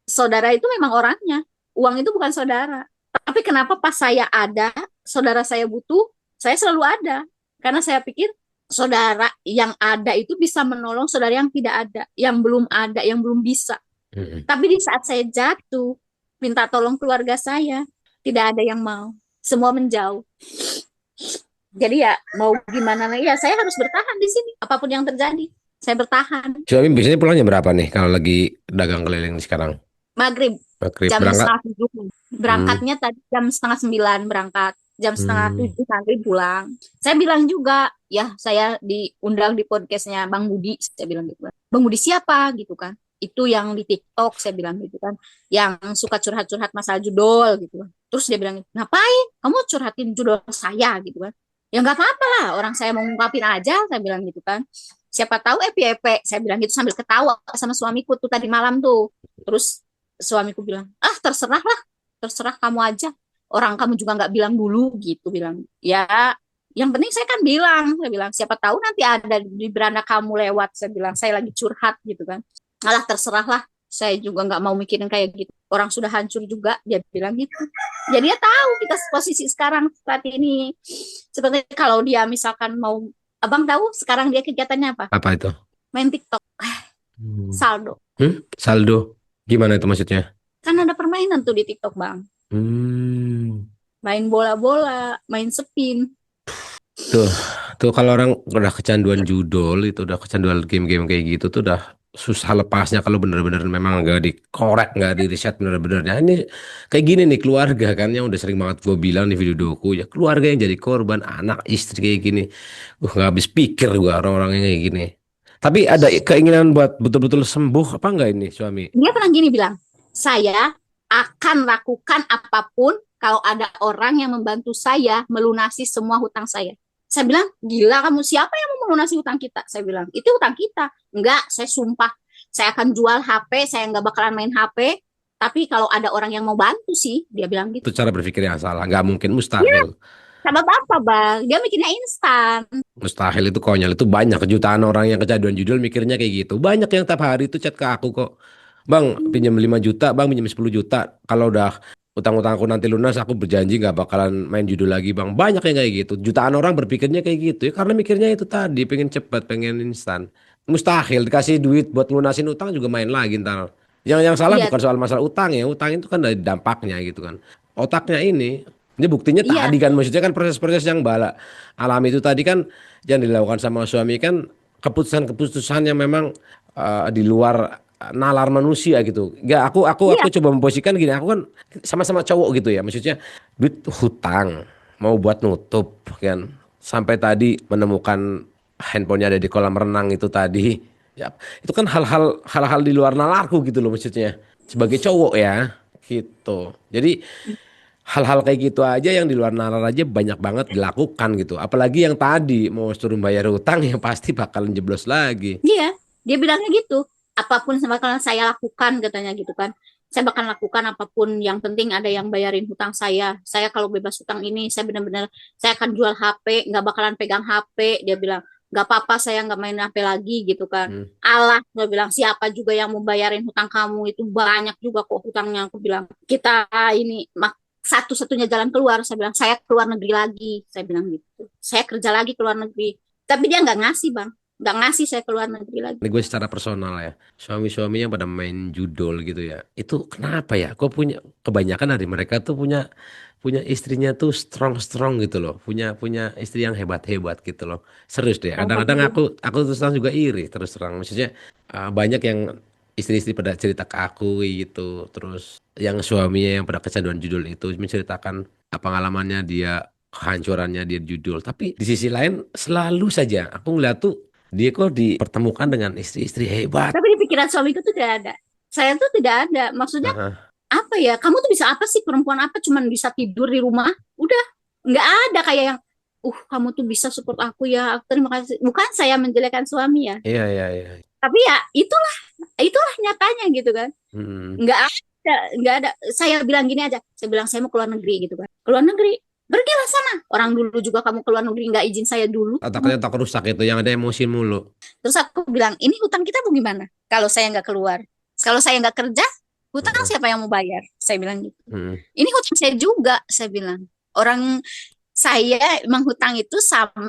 saudara itu memang orangnya. Uang itu bukan saudara. Tapi kenapa pas saya ada, saudara saya butuh, saya selalu ada. Karena saya pikir saudara yang ada itu bisa menolong saudara yang tidak ada, yang belum bisa. Mm-mm. Tapi di saat saya jatuh, minta tolong keluarga saya, tidak ada yang mau. Semua menjauh. Jadi ya mau gimana lagi, ya saya harus bertahan di sini. Apapun yang terjadi, saya bertahan. Suami biasanya pulangnya berapa nih kalau lagi dagang keliling sekarang? Maghrib, Maghrib jam berangkat? 7:30. Hmm. Berangkatnya tadi jam 8:30 berangkat. Jam Hmm. 6:30 nanti pulang. Saya bilang juga, ya saya diundang di podcastnya Bang Budi. Saya bilang gitu kan. Bang Budi siapa gitu kan. Itu yang di TikTok, saya bilang gitu kan. Yang suka curhat-curhat masalah judul gitu kan. Terus dia bilang, ngapain? Kamu curhatin judul saya gitu kan. Ya nggak apa-apa lah, orang saya mau ngungkapin aja, saya bilang gitu kan. Siapa tahu epi-epi, saya bilang gitu sambil ketawa sama suamiku tuh tadi malam tuh. Terus suamiku bilang, ah terserah lah, terserah kamu aja. Orang kamu juga nggak bilang dulu gitu, bilang. Ya, yang penting saya kan bilang, saya bilang siapa tahu nanti ada di beranda kamu lewat, saya bilang saya lagi curhat gitu kan. Alah terserah lah, saya juga nggak mau mikirin kayak gitu. Orang sudah hancur juga, dia bilang gitu. Jadi dia tahu kita posisi sekarang saat ini. Seperti kalau dia misalkan mau, abang tahu sekarang dia kegiatannya apa? Apa itu? Main TikTok, Hmm. saldo. Saldo. Gimana itu maksudnya? Kan ada permainan tuh di TikTok bang. Hmm. Main bola-bola, main spin. Tuh, tuh kalau orang udah kecanduan judul itu udah kecanduan game-game kayak gitu tuh udah susah lepasnya kalau bener-bener memang nggak dikorek, nggak di riset bener-bener. Nah ini kayak gini nih keluarga kan yang udah sering banget gue bilang di video doku ya keluarga yang jadi korban anak istri kayak gini. Nggak habis pikir gue orang-orang yang kayak gini. Tapi ada keinginan buat betul-betul sembuh apa enggak ini suami? Dia pernah gini bilang, saya akan lakukan apapun kalau ada orang yang membantu saya melunasi semua hutang saya. Saya bilang, gila kamu, siapa yang mau melunasi hutang kita? Saya bilang, itu hutang kita. Enggak, saya sumpah. Saya akan jual HP, saya nggak bakalan main HP. Tapi kalau ada orang yang mau bantu sih, dia bilang gitu. Itu cara berpikir yang salah. Nggak mungkin, mustahil. Sama bapak bang, dia mikirnya instan. Mustahil itu konyol. Itu banyak jutaan orang yang kecanduan judul mikirnya kayak gitu. Banyak yang tiap hari itu chat ke aku kok. Bang, pinjam 5 juta, bang pinjam 10 juta. Kalau udah utang-utang aku nanti lunas, aku berjanji nggak bakalan main judul lagi, bang. Banyak yang kayak gitu. Jutaan orang berpikirnya kayak gitu. Ya, karena mikirnya itu tadi, pengen cepat, pengen instan. Mustahil dikasih duit buat lunasin utang juga main lagi ntar. Yang salah Iya, bukan soal masalah utang ya. Utang itu kan dari dampaknya gitu kan. Otaknya ini buktinya iya, tadi kan, maksudnya kan proses-proses yang bala alami itu tadi kan yang dilakukan sama suami kan keputusan-keputusan yang memang di luar nalar manusia gitu. Enggak, aku iya, coba memposisikan gini, aku kan sama-sama cowok gitu ya, maksudnya duit hutang mau buat nutup kan. Sampai tadi menemukan handphonenya ada di kolam renang itu tadi. Ya, itu kan hal-hal di luar nalarku gitu loh maksudnya. Sebagai cowok ya, gitu. Jadi hal-hal kayak gitu aja yang di luar nalar aja banyak banget dilakukan gitu. Apalagi yang tadi mau suruh bayar hutang yang pasti bakalan jeblos lagi. iya. Dia bilangnya gitu. Apapun yang bakalan saya lakukan katanya gitu kan. Saya bakal lakukan apapun, yang penting ada yang bayarin hutang saya. Saya kalau bebas hutang ini, saya benar-benar saya akan jual HP, nggak bakalan pegang HP. Dia bilang, nggak apa-apa, saya nggak main HP lagi gitu kan. Hmm. Allah, dia bilang siapa juga yang mau bayarin hutang kamu, itu banyak juga kok hutangnya. Aku bilang kita ini satu-satunya jalan keluar. Saya bilang saya keluar negeri lagi. Saya bilang gitu. Saya kerja lagi keluar negeri. Tapi dia nggak ngasih bang, nggak ngasih saya keluar negeri lagi. Ini gue secara personal ya, suami-suami yang pada main judol gitu ya, itu kenapa ya? Kok punya kebanyakan dari mereka tuh punya punya istrinya tuh strong gitu loh, punya punya istri yang hebat gitu loh. Serius deh, kadang-kadang aku terus terang juga iri terus terang, maksudnya banyak yang istri-istri pada cerita ke aku gitu, terus yang suaminya yang pada kecanduan judul itu menceritakan pengalamannya dia kehancurannya dia judul, tapi di sisi lain selalu saja aku ngeliat tuh dia kok dipertemukan dengan istri-istri hebat. Tapi di pikiran suamiku tuh tidak ada. Saya tuh tidak ada. Maksudnya Aha. apa ya? Kamu tuh bisa apa sih, perempuan apa? Cuman bisa tidur di rumah? Udah, nggak ada kayak yang, kamu tuh bisa support aku ya. Terima kasih. Bukan saya menjelekkan suami ya. Iya, iya, iya. Tapi ya itulah. Itulah nyatanya gitu kan. Mm. Nggak ada. Saya bilang gini aja, saya bilang saya mau keluar negeri gitu kan. Keluar negeri, pergilah sana. Orang dulu juga kamu keluar negeri nggak izin saya dulu. Otaknya otak rusak itu yang ada emosi mulu. Terus aku bilang, ini hutang kita mau gimana? Kalau saya nggak keluar, kalau saya nggak kerja, hutang Heeh. siapa yang mau bayar? Saya bilang gitu. Mm. Ini hutang saya juga, saya bilang. Orang saya emang hutang itu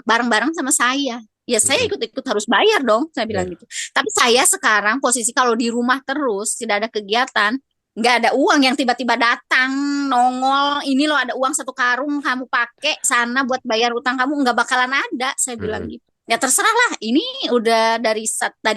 bareng-bareng sama saya. Ya saya Mm. ikut-ikut harus bayar dong, saya bilang Ya. gitu. Tapi saya sekarang posisi kalau di rumah terus, tidak ada kegiatan, nggak ada uang yang tiba-tiba datang, nongol, ini loh ada uang 1 karung, kamu pakai sana buat bayar utang kamu, nggak bakalan ada, saya bilang Mm. gitu. Ya terserah lah, ini udah dari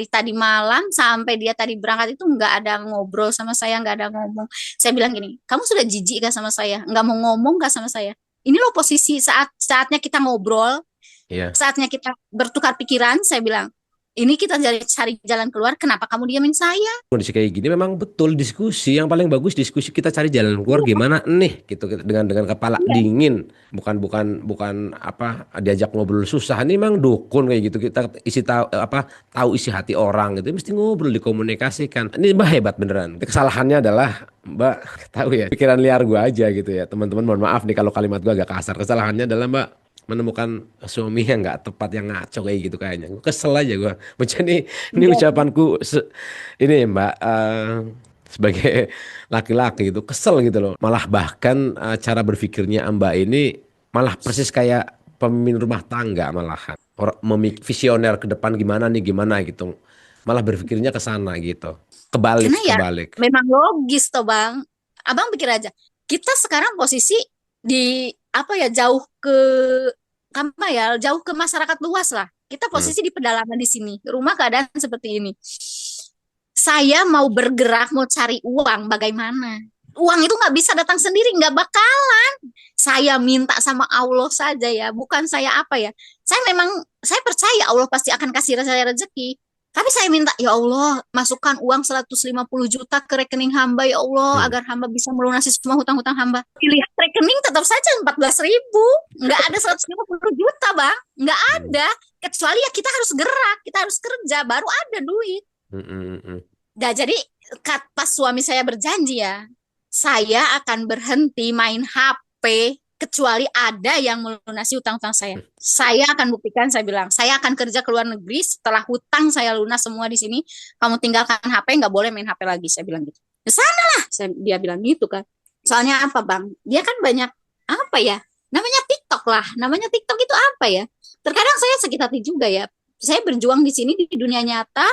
tadi malam sampai dia tadi berangkat itu nggak ada ngobrol sama saya, nggak ada ngomong. Saya bilang gini, kamu sudah jijik gak sama saya? Nggak mau ngomong gak sama saya? Ini loh posisi saatnya kita ngobrol, Iya. saatnya kita bertukar pikiran. Saya bilang, ini kita cari jalan keluar. Kenapa kamu diamin saya? Kondisi kayak gini memang betul diskusi yang paling bagus, diskusi kita cari jalan keluar gimana nih gitu dengan kepala Iya, dingin, bukan apa diajak ngobrol susah. Ini memang dukun kayak gitu, kita isi tahu isi hati orang gitu mesti ngobrol, dikomunikasikan. Ini Mbak hebat beneran. Kesalahannya adalah Mbak tahu ya, pikiran liar gua aja gitu ya teman-teman, mohon maaf nih kalau kalimat gua agak kasar. Kesalahannya adalah Mbak menemukan suami yang nggak tepat, yang ngaco kayak gitu kayaknya. Gua kesel aja gua. Macam ini iya, ucapanku ini Mbak, sebagai laki-laki gitu kesel gitu loh. Malah bahkan cara berpikirnya Mbak ini malah persis kayak pemimpin rumah tangga malahan. Orang visioner ke depan gimana gitu. Malah berpikirnya ke sana gitu. karena Kebalik, ya kebalik. memang logis toh bang. Abang pikir aja, kita sekarang posisi di apa ya jauh ke masyarakat luas lah. Kita Hmm. posisi di pedalaman di sini, rumah keadaan seperti ini. Saya mau bergerak, mau cari uang, bagaimana? Uang itu nggak bisa datang sendiri, nggak bakalan. Saya minta sama Allah saja ya, bukan saya apa ya. Saya percaya Allah pasti akan kasih saya rezeki. Tapi saya minta, ya Allah, masukkan uang 150 juta ke rekening hamba, ya Allah, Hmm. agar hamba bisa melunasi semua hutang-hutang hamba. Dilihat rekening tetap saja 14.000. Nggak ada 150 juta, Bang. Nggak Hmm. ada. Kecuali ya kita harus gerak, kita harus kerja, baru ada duit. Hmm. Hmm. Hmm. Nah, jadi pas suami saya berjanji ya, saya akan berhenti main HP kecuali ada yang melunasi utang-utang saya. Saya akan buktikan, saya bilang, saya akan kerja ke luar negeri setelah hutang saya lunas semua di sini. Kamu tinggalkan HP, nggak boleh main HP lagi, saya bilang gitu. Di sana lah, dia bilang gitu kan. Soalnya apa bang? Dia kan banyak apa ya? Namanya TikTok lah. Namanya TikTok itu apa ya? Terkadang saya sakit hati juga ya. Saya berjuang di sini di dunia nyata,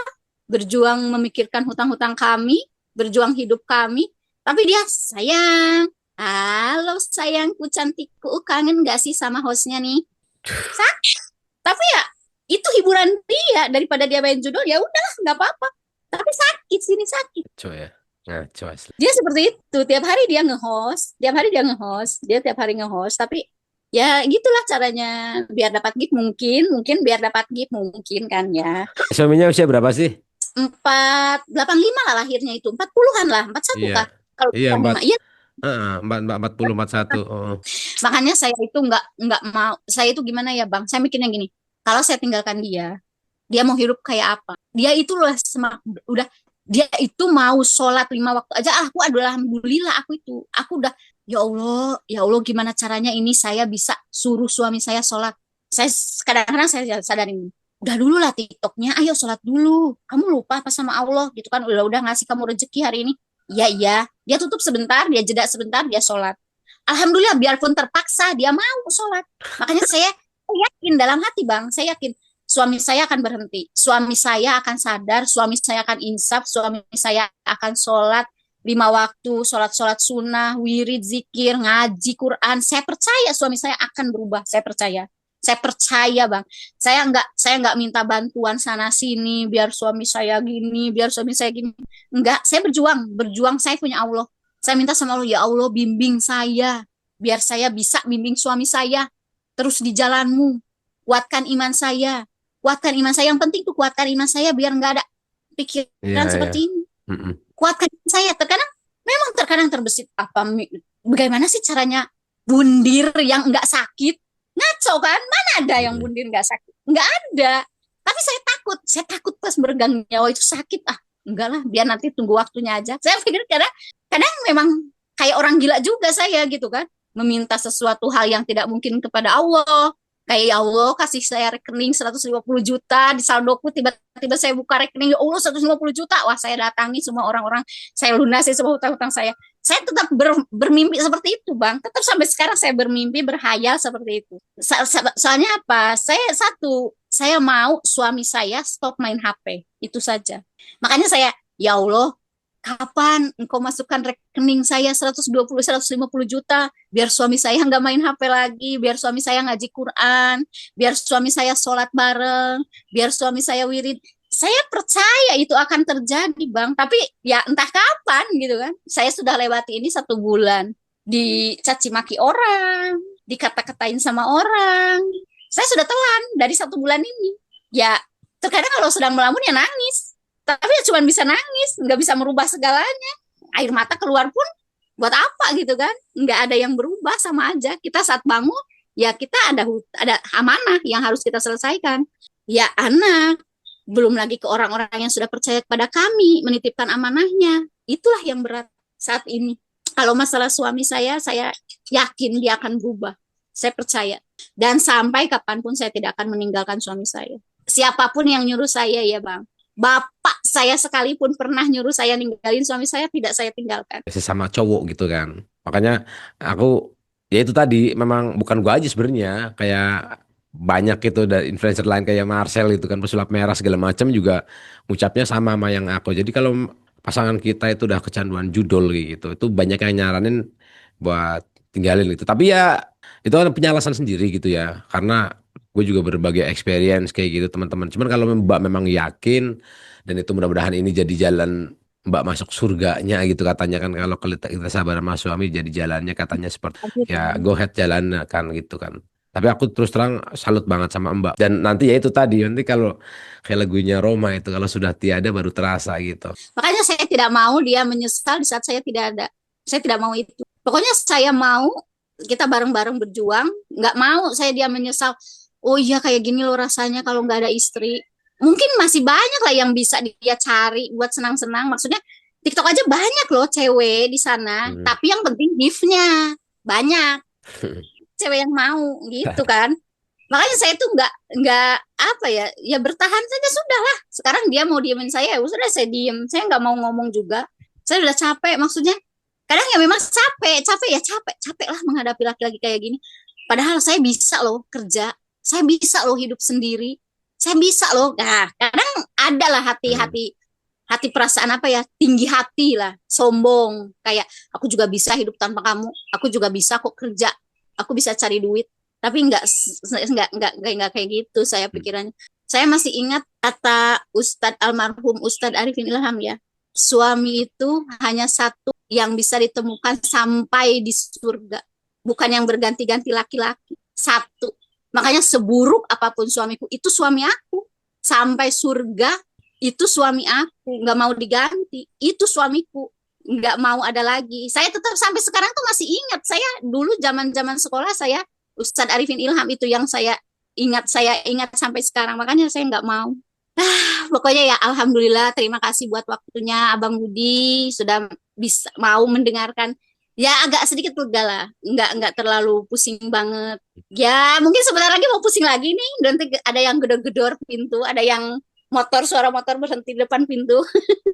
berjuang memikirkan hutang-hutang kami, berjuang hidup kami. Tapi dia, sayang, halo sayangku cantikku, kangen gak sih sama hostnya nih? Sakit. Tapi ya, itu hiburan dia, daripada dia main judul, ya udah nggak apa-apa. Tapi sakit, sini sakit. Ngaco ya. Ngaco asli. Dia seperti itu, tiap hari dia nge-host, dia tiap hari nge-host, tapi ya gitulah caranya biar dapat gift mungkin biar dapat gift mungkin kan ya. Suaminya usia berapa sih? 485 lah lahirnya itu, 40-an lah, 41 Iya. kah? Kalau Iya, 45, iya. empat puluh 41. Oh. Makanya saya itu nggak mau, saya itu gimana ya bang? Saya mikirnya gini, kalau saya tinggalkan dia mau hidup kayak apa? Dia itu loh udah dia itu mau sholat 5 waktu aja. Aku adalah alhamdulillah aku udah ya Allah gimana caranya ini saya bisa suruh suami saya sholat. Saya kadang-kadang saya sadarin udah dulu lah TikToknya, ayo sholat dulu. Kamu lupa apa sama Allah gitu kan? Udah ngasih kamu rezeki hari ini. Iya iya. Dia tutup sebentar, dia jeda sebentar, dia sholat. Alhamdulillah biarpun terpaksa dia mau sholat. Makanya saya yakin dalam hati bang, saya yakin suami saya akan berhenti, suami saya akan sadar, suami saya akan insaf, suami saya akan sholat 5 waktu, sholat sunnah, wirid, zikir, ngaji Quran. Saya percaya suami saya akan berubah. Saya percaya bang. Saya nggak minta bantuan sana sini biar suami saya gini, biar suami saya gini. Enggak, saya berjuang saya punya Allah. Saya minta sama Allah, ya Allah bimbing saya, biar saya bisa bimbing suami saya terus di jalanmu. Kuatkan iman saya, Yang penting tuh kuatkan iman saya biar nggak ada Iya, pikiran iya. seperti ini. Mm-mm. Kuatkan iman saya. Terkadang terbesit bagaimana sih caranya bundir yang nggak sakit? Ngaco kan? Mana ada yang Mm-mm. bundir nggak sakit? Nggak ada. Tapi saya takut pas meregang nyawa itu sakit enggak lah, biar nanti tunggu waktunya aja. Saya pikir kadang kadang memang kayak orang gila juga saya gitu kan, meminta sesuatu hal yang tidak mungkin kepada Allah. Kayak ya Allah kasih saya rekening 150 juta di saldoku, tiba-tiba saya buka rekening, ya Allah 150 juta. Wah, saya datangi semua orang-orang, saya lunasi semua hutang-hutang saya. Saya tetap bermimpi seperti itu, Bang. Tetap sampai sekarang saya bermimpi, berhayal seperti itu. Soalnya apa? Saya mau suami saya stop main HP. Itu saja. Makanya saya, ya Allah, kapan engkau masukkan rekening saya 120 150 juta biar suami saya nggak main HP lagi, biar suami saya ngaji Quran, biar suami saya sholat bareng, biar suami saya wirid. Saya percaya itu akan terjadi, Bang. Tapi ya entah kapan gitu kan. Saya sudah lewati ini 1 bulan. Dicaci maki orang, dikata-katain sama orang. Saya sudah telan dari 1 bulan ini. Ya, terkadang kalau sedang melamun ya nangis. Tapi ya cuma bisa nangis, nggak bisa merubah segalanya. Air mata keluar pun buat apa gitu kan? Nggak ada yang berubah, sama aja. Kita saat bangun, ya kita ada amanah yang harus kita selesaikan. Ya anak, belum lagi ke orang-orang yang sudah percaya kepada kami, menitipkan amanahnya. Itulah yang berat saat ini. Kalau masalah suami saya yakin dia akan berubah. Saya percaya. Dan sampai kapanpun saya tidak akan meninggalkan suami saya. Siapapun yang nyuruh saya ya Bang. Bapak saya sekalipun pernah nyuruh saya ninggalin suami saya, tidak saya tinggalkan. Sesama cowok gitu kan. Makanya aku ya itu tadi memang bukan gua aja sebenarnya, kayak banyak itu dari influencer lain kayak Marcel itu kan, pesulap merah segala macam juga ngucapnya sama yang aku. Jadi kalau pasangan kita itu udah kecanduan judul gitu, itu banyak yang nyaranin buat tinggalin gitu. Tapi ya itu kan punya alasan sendiri gitu ya. Karena gue juga berbagai experience kayak gitu teman-teman. Cuman kalau Mbak memang yakin dan itu mudah-mudahan ini jadi jalan Mbak masuk surganya gitu katanya kan, kalau kita sabar sama suami jadi jalannya katanya seperti ya go ahead jalan kan gitu kan. Tapi aku terus terang salut banget sama Mbak. Dan nanti ya itu tadi, nanti kalau kayak lagunya Roma itu, kalau sudah tiada baru terasa gitu. Makanya saya tidak mau dia menyesal di saat saya tidak ada. Saya tidak mau itu. Pokoknya saya mau kita bareng-bareng berjuang. Nggak mau saya dia menyesal. Oh iya kayak gini loh rasanya kalau nggak ada istri. Mungkin masih banyak lah yang bisa dia cari buat senang-senang. Maksudnya TikTok aja banyak loh cewek di sana. Hmm. Tapi yang penting gift-nya banyak. Cewek yang mau gitu kan. Makanya saya tuh nggak apa ya bertahan saja sudah lah. Sekarang dia mau diemin saya, ya sudah saya diem. Saya nggak mau ngomong juga. Saya udah capek. Maksudnya kadang ya memang capek lah menghadapi laki-laki kayak gini. Padahal saya bisa loh kerja, saya bisa loh hidup sendiri, saya bisa loh. Nah, kadang ada lah hati perasaan apa ya, tinggi hati lah, sombong. Kayak aku juga bisa hidup tanpa kamu, aku juga bisa kok kerja, aku bisa cari duit. Tapi nggak kayak gitu saya pikirannya. Saya masih ingat kata almarhum Ustadz Arifin Ilham ya, suami itu hanya satu yang bisa ditemukan sampai di surga, bukan yang berganti-ganti laki-laki. Satu. Makanya seburuk apapun suamiku, itu suami aku. Sampai surga, itu suami aku. Nggak mau diganti, itu suamiku. Nggak mau ada lagi. Saya tetap sampai sekarang tuh masih ingat. Saya dulu zaman-zaman sekolah saya, Ustadz Arifin Ilham itu yang saya ingat sampai sekarang. Makanya saya nggak mau. Pokoknya ya alhamdulillah, terima kasih buat waktunya Abang Budi sudah bisa mau mendengarkan. Ya agak sedikit lega lah, nggak terlalu pusing banget. Ya mungkin sebentar lagi mau pusing lagi nih, nanti ada yang gedor-gedor pintu, ada yang suara motor berhenti di depan pintu.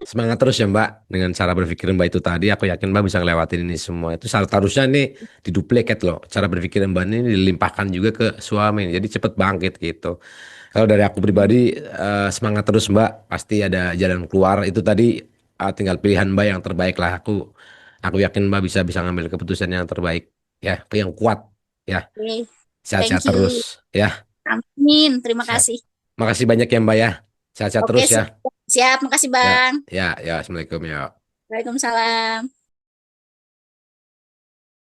Semangat terus ya Mbak, dengan cara berpikir Mbak itu tadi, aku yakin Mbak bisa ngelewatin ini semua. Itu harusnya nih diduplikat loh, cara berpikir Mbak ini dilimpahkan juga ke suami, jadi cepet bangkit gitu. Kalau dari aku pribadi, semangat terus Mbak, pasti ada jalan keluar. Itu tadi tinggal pilihan Mbak yang terbaik lah. Aku yakin Mbak bisa bisa ngambil keputusan yang terbaik ya, yang kuat ya. Oke, Sehat-sehat thank you. terus ya. Amin, terima Sehat. kasih. Makasih banyak ya Mbak ya. Sehat-sehat Oke, terus ya. siap, makasih Ya, Bang. ya, ya. Assalamualaikum ya. Waalaikumsalam.